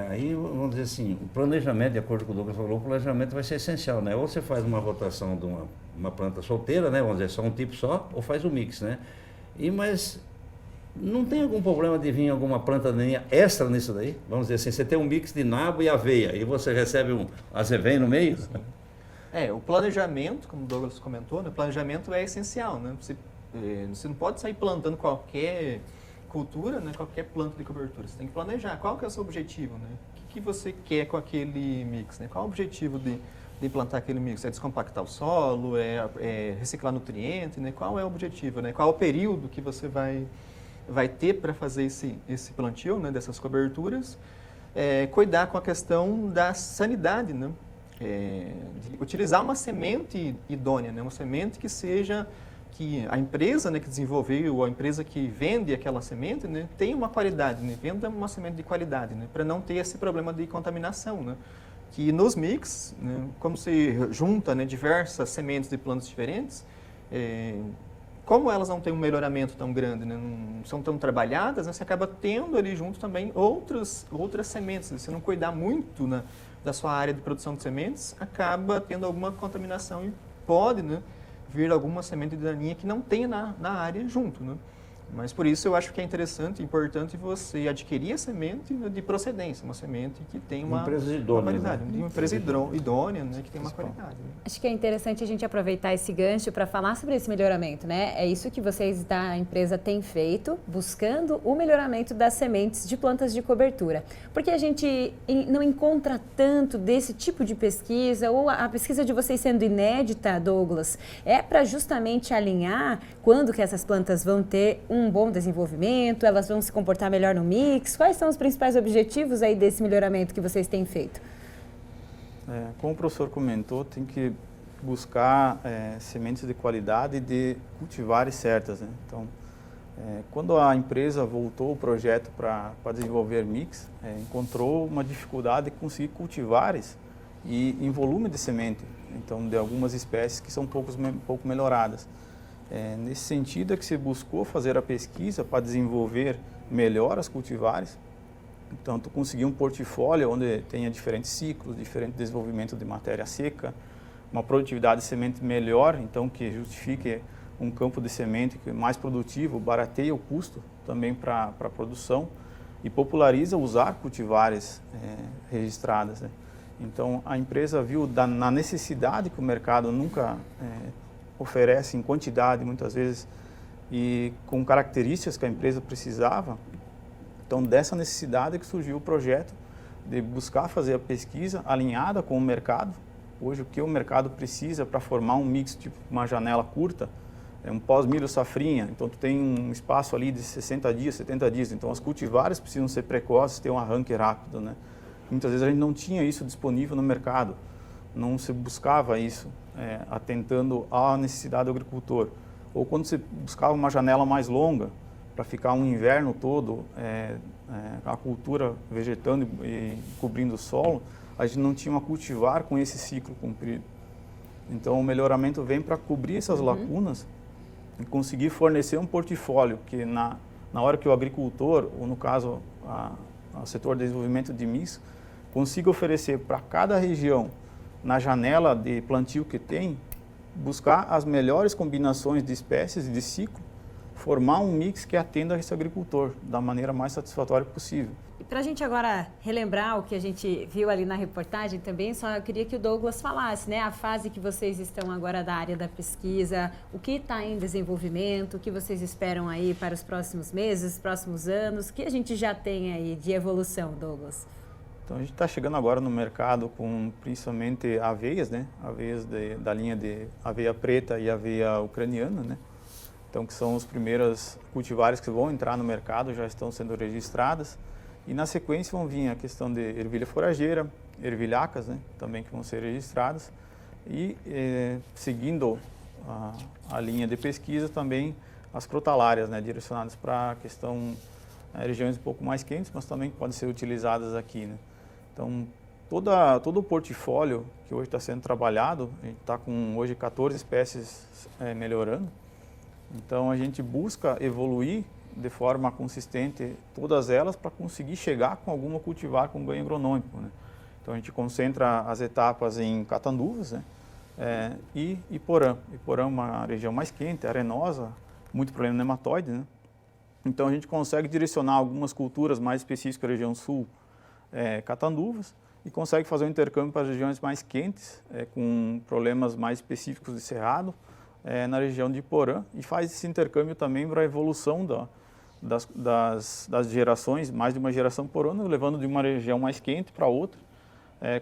aí vamos dizer assim, o planejamento, de acordo com o Douglas falou, o planejamento vai ser essencial, né? Ou você faz uma rotação de uma planta solteira, né? Vamos dizer, só um tipo só, ou faz o mix, né? Mas não tem algum problema de vir alguma planta daninha extra nisso daí? Vamos dizer assim, você tem um mix de nabo e aveia, e você recebe um azevém no meio? O planejamento, como o Douglas comentou, né? O planejamento é essencial, né? Você não pode sair plantando qualquer cultura, né? Qualquer planta de cobertura. Você tem que planejar qual que é o seu objetivo, né? O que você quer com aquele mix, né? Qual é o objetivo de implantar aquele mix? É descompactar o solo? É reciclar nutriente? Né? Qual é o objetivo? Né? Qual é o período que você vai ter para fazer esse plantio, né? Dessas coberturas? Cuidar com a questão da sanidade, né? De utilizar uma semente idônea, né? Uma semente que a empresa, né, que desenvolveu, ou a empresa que vende aquela semente, né, tem uma qualidade, né? Venda uma semente de qualidade, né? Para não ter esse problema de contaminação, né? Que nos mix, né, como se junta, né, diversas sementes de plantas diferentes, como elas não têm um melhoramento tão grande, né, não são tão trabalhadas, né, você acaba tendo ali junto também outras sementes. Se você não cuidar muito, né, da sua área de produção de sementes, acaba tendo alguma contaminação e pode, né, vir alguma semente daninha que não tenha na área junto, né? Mas por isso eu acho que é interessante e importante você adquirir a semente de procedência, uma semente que tem uma qualidade, uma empresa idônea, né, que tem uma qualidade. Né? Acho que é interessante a gente aproveitar esse gancho para falar sobre esse melhoramento, né? É isso que vocês da empresa têm feito, buscando o melhoramento das sementes de plantas de cobertura. Porque a gente não encontra tanto desse tipo de pesquisa, ou a pesquisa de vocês sendo inédita, Douglas, é para justamente alinhar quando que essas plantas vão ter um bom desenvolvimento, elas vão se comportar melhor no mix. Quais são os principais objetivos aí desse melhoramento que vocês têm feito? Como o professor comentou, tem que buscar sementes de qualidade de cultivares certas, né? Então, quando a empresa voltou o projeto para desenvolver mix, encontrou uma dificuldade de conseguir cultivares e em volume de semente, então de algumas espécies que são um pouco melhoradas. Nesse sentido é que se buscou fazer a pesquisa para desenvolver melhor as cultivares, então tu conseguir um portfólio onde tenha diferentes ciclos, diferente desenvolvimento de matéria seca, uma produtividade de semente melhor, então que justifique um campo de semente mais produtivo, barateia o custo também para a produção e populariza usar cultivares registradas, né? Então a empresa viu na necessidade que o mercado nunca oferece em quantidade, muitas vezes, e com características que a empresa precisava. Então, dessa necessidade que surgiu o projeto de buscar fazer a pesquisa alinhada com o mercado. Hoje, o que o mercado precisa para formar um mix, tipo uma janela curta, um pós-milho safrinha. Então, tu tem um espaço ali de 60 dias, 70 dias. Então, as cultivares precisam ser precoces, ter um arranque rápido, né? Muitas vezes a gente não tinha isso disponível no mercado, não se buscava isso. Atentando à necessidade do agricultor. Ou quando você buscava uma janela mais longa, para ficar um inverno todo, a cultura vegetando e cobrindo o solo, a gente não tinha uma cultivar com esse ciclo comprido. Então o melhoramento vem para cobrir essas lacunas e conseguir fornecer um portfólio que na hora que o agricultor, ou no caso o setor de desenvolvimento de mix, consiga oferecer para cada região, na janela de plantio que tem, buscar as melhores combinações de espécies e de ciclo, formar um mix que atenda a esse agricultor da maneira mais satisfatória possível. E para a gente agora relembrar o que a gente viu ali na reportagem também, só queria que o Douglas falasse, né, a fase que vocês estão agora da área da pesquisa, o que está em desenvolvimento, o que vocês esperam aí para os próximos meses, próximos anos, o que a gente já tem aí de evolução, Douglas? Então a gente está chegando agora no mercado com principalmente aveias, né? Aveias da linha de aveia preta e aveia ucraniana, né? Então que são os primeiros cultivares que vão entrar no mercado, já estão sendo registradas. E na sequência vão vir a questão de ervilha forageira, ervilhacas, né? Também que vão ser registradas. E seguindo a linha de pesquisa também as crotalárias, né? Direcionadas para a questão regiões um pouco mais quentes, mas também podem ser utilizadas aqui, né? Então, todo o portfólio que hoje está sendo trabalhado, a gente está com hoje 14 espécies melhorando. Então, a gente busca evoluir de forma consistente todas elas para conseguir chegar com alguma cultivar com ganho agronômico, né? Então a gente concentra as etapas em Catanduvas, né? E Iporã. Iporã é uma região mais quente, arenosa, muito problema nematóide, né? Então a gente consegue direcionar algumas culturas mais específicas da região sul, Catanduvas, e consegue fazer um intercâmbio para as regiões mais quentes, com problemas mais específicos de cerrado, na região de Iporã, e faz esse intercâmbio também para a evolução das gerações, mais de uma geração por ano, levando de uma região mais quente para outra,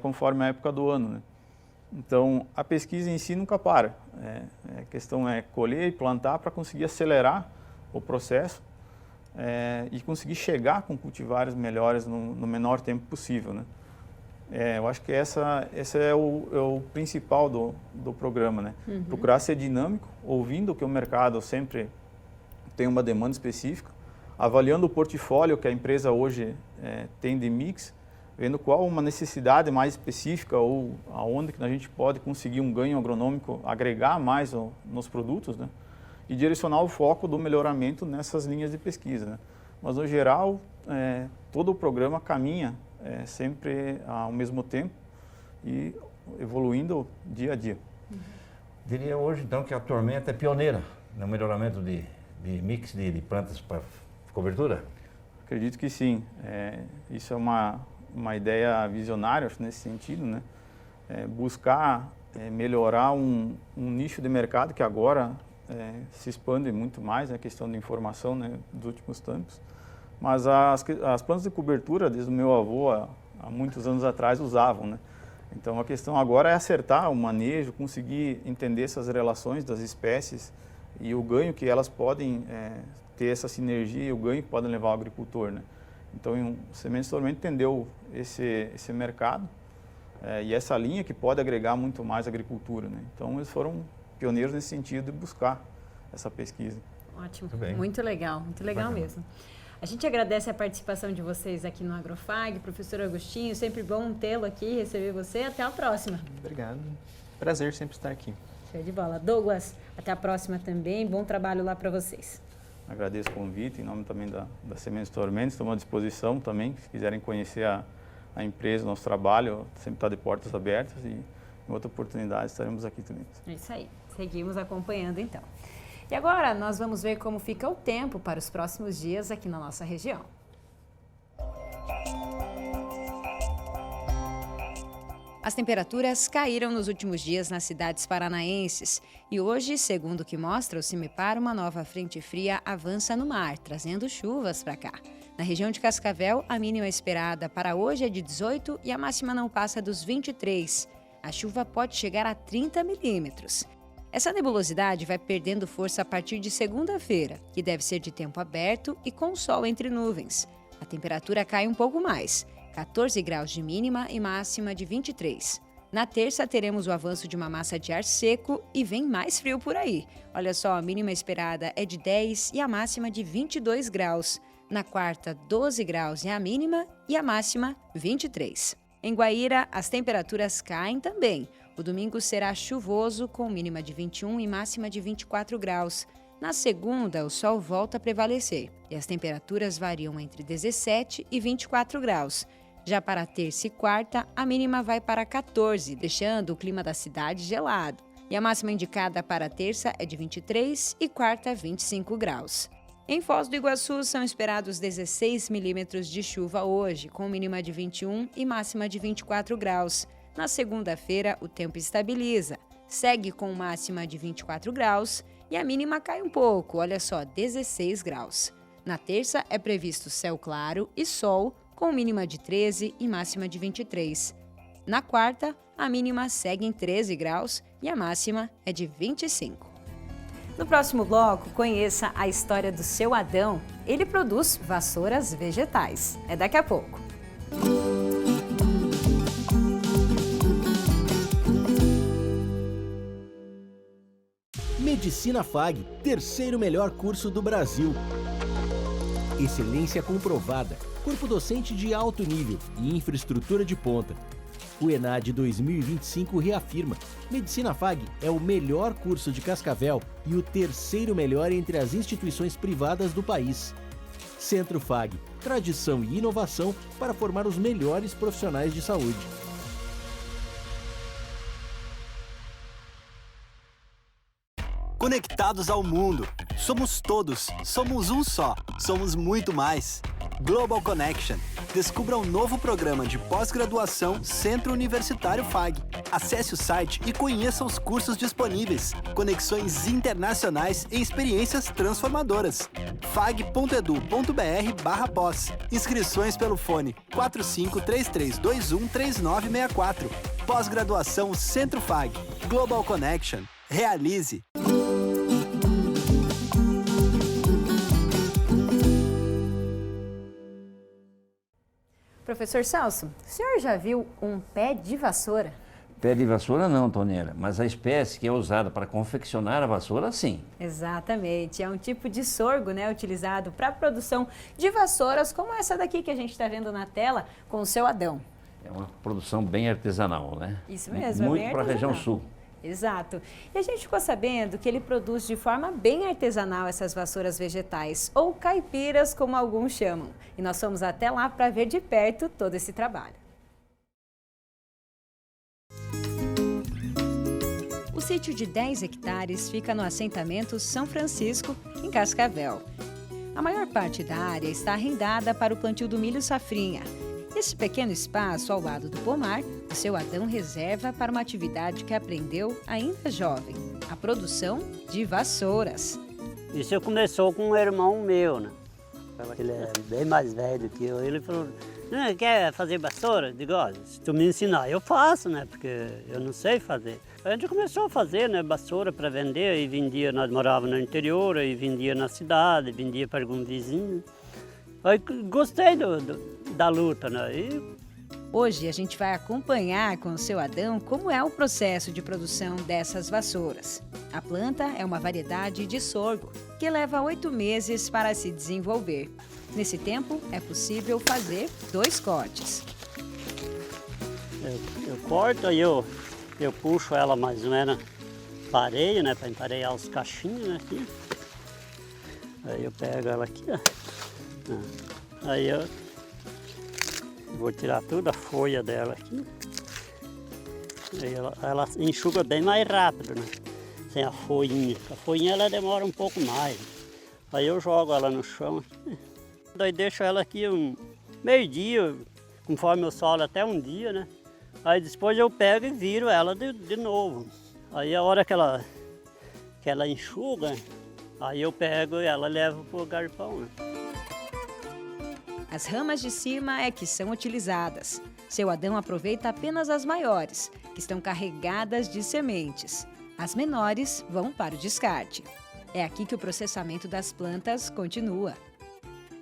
conforme a época do ano, né? Então, a pesquisa em si nunca para. A questão é colher e plantar para conseguir acelerar o processo e conseguir chegar com cultivares melhores no menor tempo possível, né? Eu acho que esse é o principal do programa, né? Uhum. Procurar ser dinâmico, ouvindo que o mercado sempre tem uma demanda específica, avaliando o portfólio que a empresa hoje tem de mix, vendo qual uma necessidade mais específica ou aonde que a gente pode conseguir um ganho agronômico, agregar mais nos produtos, né? E direcionar o foco do melhoramento nessas linhas de pesquisa, né? Mas, no geral, todo o programa caminha sempre ao mesmo tempo e evoluindo dia a dia. Diria hoje, então, que a Tormenta é pioneira no melhoramento de mix de plantas para cobertura? Acredito que sim. Isso é uma ideia visionária, acho, nesse sentido, né? Buscar melhorar um nicho de mercado que agora se expande muito mais, a questão de informação, né, dos últimos tempos. Mas as plantas de cobertura, desde o meu avô, há muitos anos atrás, usavam, né? Então a questão agora é acertar o manejo, conseguir entender essas relações das espécies e o ganho que elas podem ter, essa sinergia e o ganho que podem levar ao agricultor, né? Então, o Sementes Tormenta entendeu esse mercado e essa linha que pode agregar muito mais à agricultura, né? Então, eles foram pioneiros nesse sentido de buscar essa pesquisa. Ótimo, muito legal mesmo. A gente agradece a participação de vocês aqui no Agrofag, professor Agostinho, sempre bom tê-lo aqui, receber você. Até a próxima. Obrigado. Prazer sempre estar aqui. Show de bola. Douglas, até a próxima também. Bom trabalho lá para vocês. Agradeço o convite, em nome também da Sementes Tormenta, estamos à disposição também, se quiserem conhecer a empresa, o nosso trabalho, sempre está de portas abertas e em outra oportunidade estaremos aqui também. É isso aí, seguimos acompanhando então. E agora nós vamos ver como fica o tempo para os próximos dias aqui na nossa região. As temperaturas caíram nos últimos dias nas cidades paranaenses e hoje, segundo o que mostra o CIMEPAR, uma nova frente fria avança no mar, trazendo chuvas para cá. Na região de Cascavel, a mínima esperada para hoje é de 18 e a máxima não passa dos 23. A chuva pode chegar a 30 milímetros. Essa nebulosidade vai perdendo força a partir de segunda-feira, que deve ser de tempo aberto e com sol entre nuvens. A temperatura cai um pouco mais, 14 graus de mínima e máxima de 23. Na terça, teremos o avanço de uma massa de ar seco e vem mais frio por aí. Olha só, a mínima esperada é de 10 e a máxima de 22 graus. Na quarta, 12 graus é a mínima e a máxima 23. Em Guaíra, as temperaturas caem também. O domingo será chuvoso, com mínima de 21 e máxima de 24 graus. Na segunda, o sol volta a prevalecer e as temperaturas variam entre 17 e 24 graus. Já para terça e quarta, a mínima vai para 14, deixando o clima da cidade gelado. E a máxima indicada para terça é de 23 e quarta 25 graus. Em Foz do Iguaçu, são esperados 16 milímetros de chuva hoje, com mínima de 21 e máxima de 24 graus. Na segunda-feira, o tempo estabiliza, segue com máxima de 24 graus e a mínima cai um pouco, olha só, 16 graus. Na terça, é previsto céu claro e sol, com mínima de 13 e máxima de 23. Na quarta, a mínima segue em 13 graus e a máxima é de 25. No próximo bloco, conheça a história do seu Adão. Ele produz vassouras vegetais. É daqui a pouco. Medicina FAG, terceiro melhor curso do Brasil. Excelência comprovada, corpo docente de alto nível e infraestrutura de ponta. O ENAD 2025 reafirma: Medicina FAG é o melhor curso de Cascavel e o terceiro melhor entre as instituições privadas do país. Centro FAG, tradição e inovação para formar os melhores profissionais de saúde. Conectados ao mundo. Somos todos. Somos um só. Somos muito mais. Global Connection. Descubra um novo programa de pós-graduação Centro Universitário FAG. Acesse o site e conheça os cursos disponíveis. Conexões internacionais e experiências transformadoras. fag.edu.br/pós. Inscrições pelo fone 4533213964. Pós-graduação Centro FAG. Global Connection. Realize. Professor Celso, o senhor já viu um pé de vassoura? Pé de vassoura não, Toniela, mas a espécie que é usada para confeccionar a vassoura, sim. Exatamente, é um tipo de sorgo, né, utilizado para a produção de vassouras, como essa daqui que a gente está vendo na tela, com o seu Adão. É uma produção bem artesanal, né? Isso mesmo, muito é bem para a região artesanal. sul. Exato. E a gente ficou sabendo que ele produz de forma bem artesanal essas vassouras vegetais, ou caipiras, como alguns chamam. E nós fomos até lá para ver de perto todo esse trabalho. O sítio de 10 hectares fica no assentamento São Francisco, em Cascavel. A maior parte da área está arrendada para o plantio do milho safrinha. Esse pequeno espaço ao lado do pomar, o seu Adão reserva para uma atividade que aprendeu ainda jovem, a produção de vassouras. Isso começou com um irmão meu, né? Ele é bem mais velho que eu. Ele falou, quer fazer vassoura? Eu digo, olha, se tu me ensinar, eu faço, né? Porque eu não sei fazer. A gente começou a fazer, né, vassoura para vender e vendia, nós morávamos no interior, e vendia na cidade, vendia para algum vizinho. Aí gostei da luta, né? Hoje a gente vai acompanhar com o seu Adão como é o processo de produção dessas vassouras. A planta é uma variedade de sorgo que leva 8 meses para se desenvolver. Nesse tempo é possível fazer 2 cortes. Eu corto, aí eu puxo ela mais ou menos, pareio, né? Para empareiar os cachinhos, né? Aqui. Aí eu pego ela aqui, ó. Aí eu vou tirar toda a folha dela aqui. Aí ela enxuga bem mais rápido, né? Sem a folhinha. A folhinha ela demora um pouco mais. Aí eu jogo ela no chão aqui. Daí deixo ela aqui um meio-dia, conforme eu solo até um dia, né? Aí depois eu pego e viro ela de novo. Aí a hora que ela enxuga, aí eu pego e ela levo pro garpão, né? As ramas de cima é que são utilizadas. Seu Adão aproveita apenas as maiores, que estão carregadas de sementes. As menores vão para o descarte. É aqui que o processamento das plantas continua.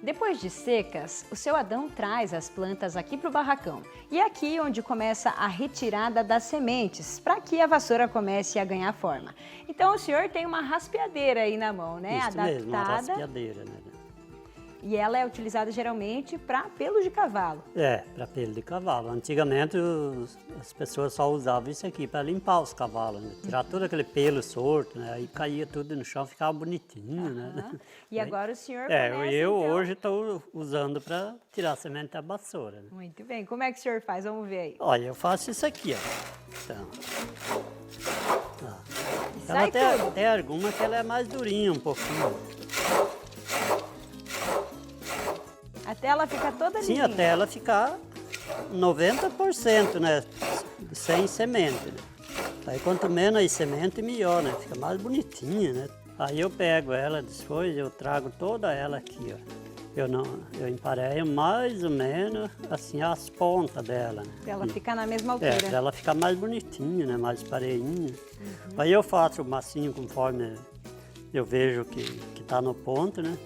Depois de secas, o seu Adão traz as plantas aqui para o barracão. E é aqui onde começa a retirada das sementes, para que a vassoura comece a ganhar forma. Então o senhor tem uma raspeadeira aí na mão, né? Isso adaptada. mesmo, uma raspeadeira, né? E ela é utilizada geralmente para pelo de cavalo. É, para pelo de cavalo. Antigamente as pessoas só usavam isso aqui para limpar os cavalos, né? Tirar todo aquele pelo solto, né? Aí caía tudo no chão, ficava bonitinho, né? E agora o senhor eu então. Hoje estou usando para tirar a semente da vassoura. Né? Muito bem. Como é que o senhor faz? Vamos ver aí. Olha, eu faço isso aqui, ó. Então, sai tudo. Tem alguma que ela é mais durinha um pouquinho. Até ela ficar toda Sim, lisinha. até ela ficar 90%, né? Sem semente, né? Aí quanto menos semente, melhor, né? Fica mais bonitinha, né? Aí eu pego ela, depois eu trago toda ela aqui, ó. Eu empareio mais ou menos, assim, as pontas dela, né? Pra ela ficar na mesma altura. Pra ela ficar mais bonitinha, né? Mais pareinha. Aí eu faço o massinho conforme eu vejo que tá no ponto, né?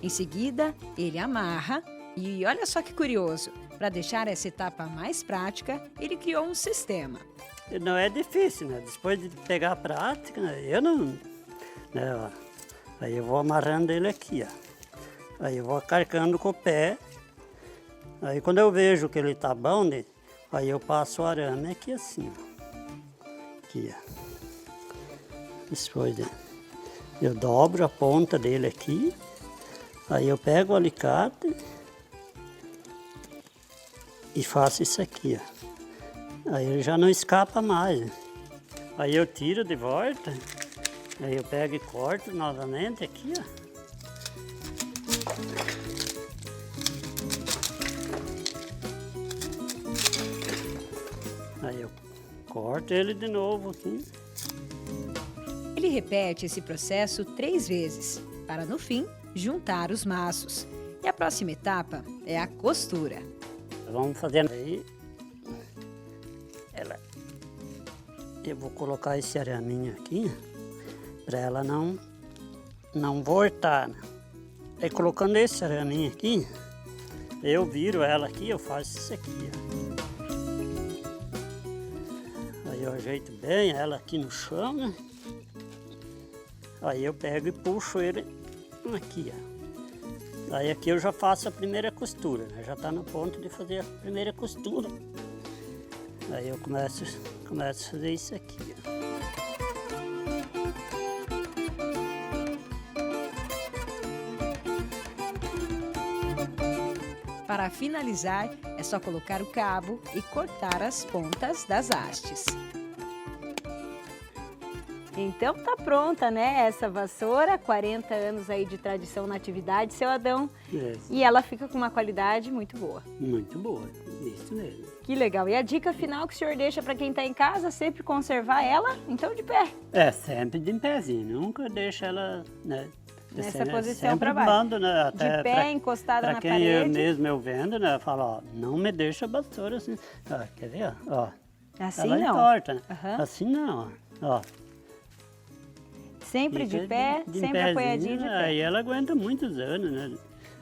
Em seguida, ele amarra e olha só que curioso, para deixar essa etapa mais prática, ele criou um sistema. Não é difícil, né? Depois de pegar a prática, né? Eu não... Né? Ó. Aí eu vou amarrando ele aqui, ó. Aí eu vou carcando com o pé. Aí quando eu vejo que ele tá bom, né? Aí eu passo o arame aqui assim, ó. Aqui, ó. Depois eu dobro a ponta dele aqui. Aí eu pego o alicate e faço isso aqui, ó. Aí ele já não escapa mais. Aí eu tiro de volta, aí eu pego e corto novamente aqui, ó. Aí eu corto ele de novo aqui. Ele repete esse processo 3 vezes, para no fim juntar os maços. E a próxima etapa é a costura. Vamos fazendo aí. Eu vou colocar esse araminho aqui, para ela não voltar, né? Aí colocando esse araminho aqui, eu viro ela aqui, eu faço isso aqui, ó. Aí eu ajeito bem ela aqui no chão, né? Aí eu pego e puxo ele aqui, ó. Aí aqui eu já faço a primeira costura, né? Já está no ponto de fazer a primeira costura. Aí eu começo a fazer isso aqui, ó. Para finalizar, é só colocar o cabo e cortar as pontas das hastes. Então tá pronta, né, essa vassoura, 40 anos aí de tradição na atividade, seu Adão. E ela fica com uma qualidade muito boa. Muito boa, isso mesmo. Que legal. E a dica final que o senhor deixa para quem tá em casa, sempre conservar ela, então de pé. Sempre de pezinho, nunca deixa ela, né? Nessa posição sempre para baixo. mando, né, até de pé, encostada na quem parede. eu vendo, né, eu falo, ó, não me deixa a vassoura assim. Ó, quer ver, ó? Assim ela não. entorta, né? Uhum. Assim não, ó. Sempre de pé, sempre apoiadinho de pé. Aí ela aguenta muitos anos, né?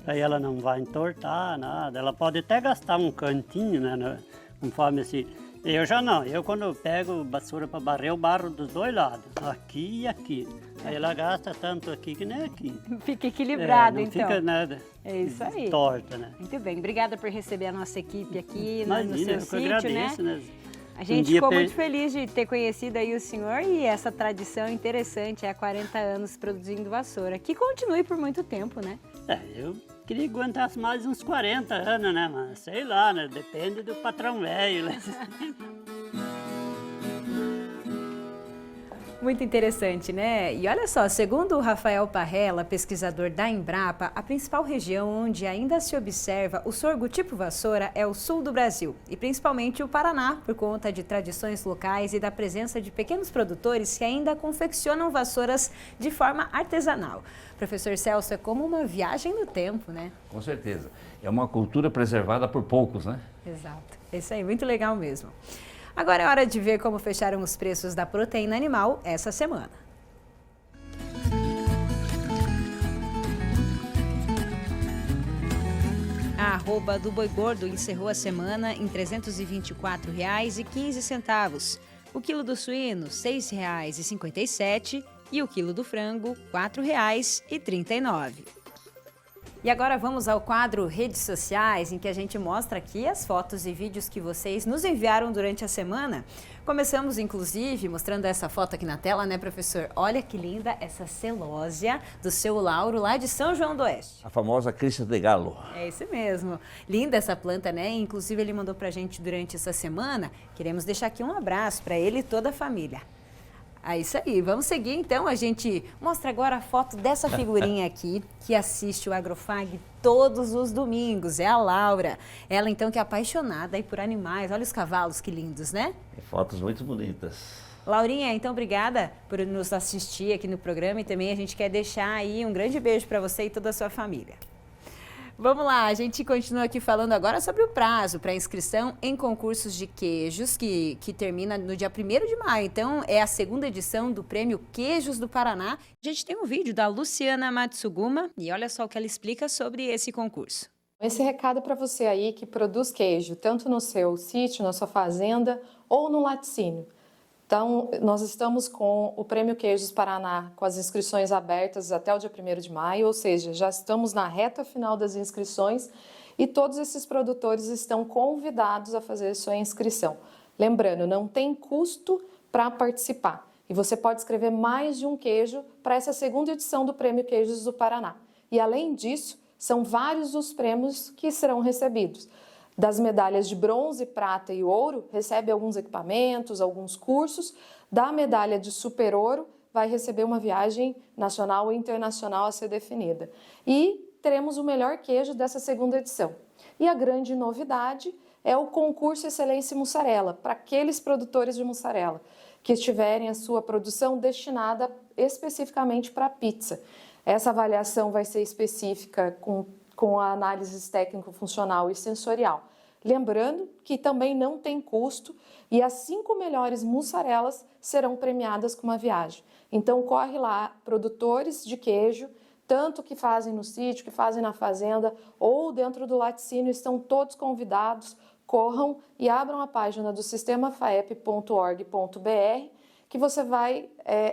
Aí ela não vai entortar nada. Ela pode até gastar um cantinho, né? Conforme assim. Eu já não. Eu quando pego vassoura para barrer, eu barro dos dois lados. Aqui e aqui. Aí ela gasta tanto aqui que nem aqui. Fica equilibrado, não então. Fica nada. É isso aí. Torta, né? Muito bem. Obrigada por receber a nossa equipe aqui no seu eu sítio, agradeço, né? A gente ficou muito feliz de ter conhecido aí o senhor e essa tradição interessante, há 40 anos produzindo vassoura, que continue por muito tempo, né? Eu queria aguentar mais uns 40 anos, né? Mas sei lá, né? Depende do patrão velho, né? Muito interessante, né? E olha só, segundo o Rafael Parrella, pesquisador da Embrapa, a principal região onde ainda se observa o sorgo tipo vassoura é o sul do Brasil, e principalmente o Paraná, por conta de tradições locais e da presença de pequenos produtores que ainda confeccionam vassouras de forma artesanal. Professor Celso, é como uma viagem no tempo, né? Com certeza. É uma cultura preservada por poucos, né? Exato. É isso aí, muito legal mesmo. Agora é hora de ver como fecharam os preços da proteína animal essa semana. A arroba do boi gordo encerrou a semana em R$ 324,15. O quilo do suíno, R$ 6,57 e o quilo do frango, R$ 4,39. E agora vamos ao quadro Redes Sociais, em que a gente mostra aqui as fotos e vídeos que vocês nos enviaram durante a semana. Começamos, inclusive, mostrando essa foto aqui na tela, né, professor? Olha que linda essa celósia do seu Lauro, lá de São João do Oeste. A famosa crista de galo. É isso mesmo. Linda essa planta, né? Inclusive, ele mandou pra gente durante essa semana. Queremos deixar aqui um abraço para ele e toda a família. É isso aí, vamos seguir então, a gente mostra agora a foto dessa figurinha aqui, que assiste o Agrofag todos os domingos, é a Laura. Ela então que é apaixonada aí por animais, olha os cavalos que lindos, né? Fotos muito bonitas. Laurinha, então obrigada por nos assistir aqui no programa e também a gente quer deixar aí um grande beijo para você e toda a sua família. Vamos lá, a gente continua aqui falando agora sobre o prazo para inscrição em concursos de queijos, que termina no dia 1º de maio. Então, é a segunda edição do Prêmio Queijos do Paraná. A gente tem um vídeo da Luciana Matsuguma e olha só o que ela explica sobre esse concurso. Esse recado é para você aí que produz queijo, tanto no seu sítio, na sua fazenda ou no laticínio. Então, nós estamos com o Prêmio Queijos Paraná com as inscrições abertas até o dia 1º de maio, ou seja, já estamos na reta final das inscrições e todos esses produtores estão convidados a fazer sua inscrição. Lembrando, não tem custo para participar e você pode escrever mais de um queijo para essa segunda edição do Prêmio Queijos do Paraná. e, além disso, são vários os prêmios que serão recebidos. Das medalhas de bronze, prata e ouro, recebe alguns equipamentos, alguns cursos. Da medalha de super ouro, vai receber uma viagem nacional e internacional a ser definida. E teremos o melhor queijo dessa segunda edição. E a grande novidade é o concurso Excelência Mussarela, para aqueles produtores de mussarela que tiverem a sua produção destinada especificamente para pizza. Essa avaliação vai ser específica com a análise técnico-funcional e sensorial. Lembrando que também não tem custo e as 5 melhores mussarelas serão premiadas com uma viagem. Então corre lá, produtores de queijo, tanto que fazem no sítio, que fazem na fazenda ou dentro do laticínio, estão todos convidados, corram e abram a página do sistemafaep.org.br que você vai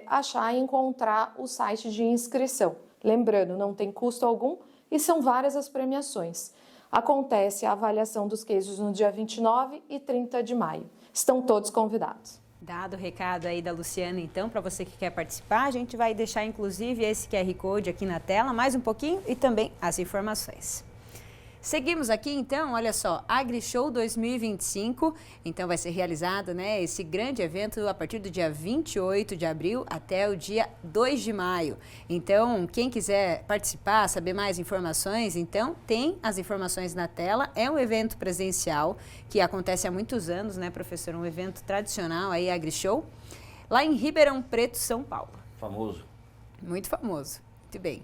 achar e encontrar o site de inscrição. Lembrando, não tem custo algum e são várias as premiações. Acontece a avaliação dos queijos no dia 29 e 30 de maio. Estão todos convidados. Dado o recado aí da Luciana, então, para você que quer participar, a gente vai deixar inclusive esse QR Code aqui na tela, mais um pouquinho, e também as informações. Seguimos aqui, então, olha só, AgriShow 2025, então vai ser realizado, né, esse grande evento a partir do dia 28 de abril até o dia 2 de maio. Então, quem quiser participar, saber mais informações, então, tem as informações na tela. É um evento presencial que acontece há muitos anos, né, professor? Um evento tradicional aí, AgriShow, lá em Ribeirão Preto, São Paulo. Famoso. Muito famoso, muito bem.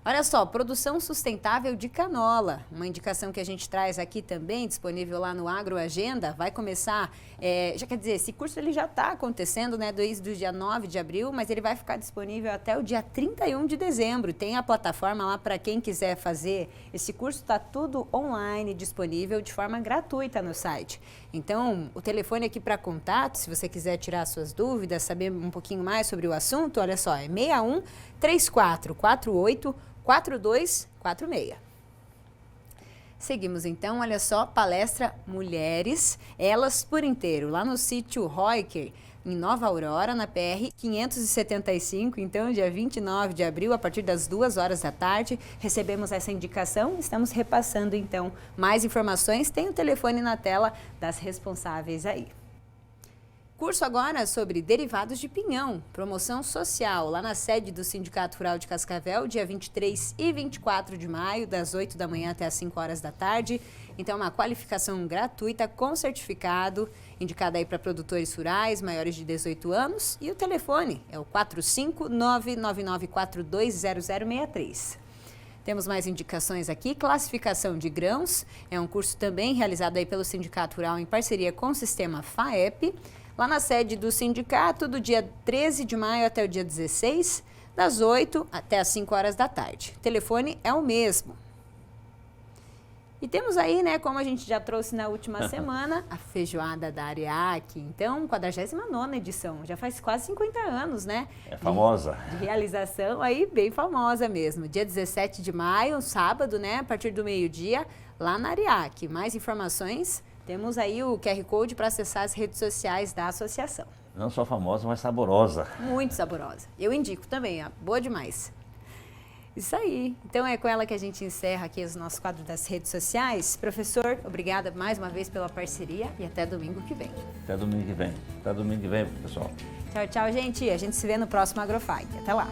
Olha só, produção sustentável de canola, uma indicação que a gente traz aqui também, disponível lá no Agroagenda, vai começar, já quer dizer, esse curso ele já está acontecendo, né, desde o dia 9 de abril, mas ele vai ficar disponível até o dia 31 de dezembro. Tem a plataforma lá para quem quiser fazer. Esse curso está tudo online, disponível de forma gratuita no site. Então, o telefone aqui para contato, se você quiser tirar suas dúvidas, saber um pouquinho mais sobre o assunto, olha só, é 61 3448 4246. Seguimos então, olha só, palestra Mulheres, Elas por Inteiro, lá no sítio Roiker, em Nova Aurora, na PR 575, então dia 29 de abril, a partir das 2 horas da tarde, recebemos essa indicação, estamos repassando então mais informações, tem o telefone na tela das responsáveis aí. Curso agora sobre derivados de pinhão, promoção social, lá na sede do Sindicato Rural de Cascavel, dia 23 e 24 de maio, das 8 da manhã até as 5 horas da tarde. Então, uma qualificação gratuita com certificado, indicada aí para produtores rurais maiores de 18 anos. E o telefone é o 45999420063. Temos mais indicações aqui, classificação de grãos, é um curso também realizado aí pelo Sindicato Rural em parceria com o Sistema FAEP, lá na sede do sindicato, do dia 13 de maio até o dia 16, das 8 até as 5 horas da tarde. O telefone é o mesmo. E temos aí, né, como a gente já trouxe na última semana, a feijoada da Ariake. Então, 49ª edição, já faz quase 50 anos, né? É famosa. De realização aí, bem famosa mesmo. Dia 17 de maio, sábado, né, a partir do meio-dia, lá na Ariake. Mais informações, temos aí o QR Code para acessar as redes sociais da associação. Não só famosa, mas saborosa. Muito saborosa. Eu indico também, ó, boa demais. Isso aí. Então é com ela que a gente encerra aqui os nossos quadros das redes sociais. Professor, obrigada mais uma vez pela parceria e até domingo que vem. Até domingo que vem. Até domingo que vem, pessoal. Tchau, tchau, gente. A gente se vê no próximo Agrofag. Até lá.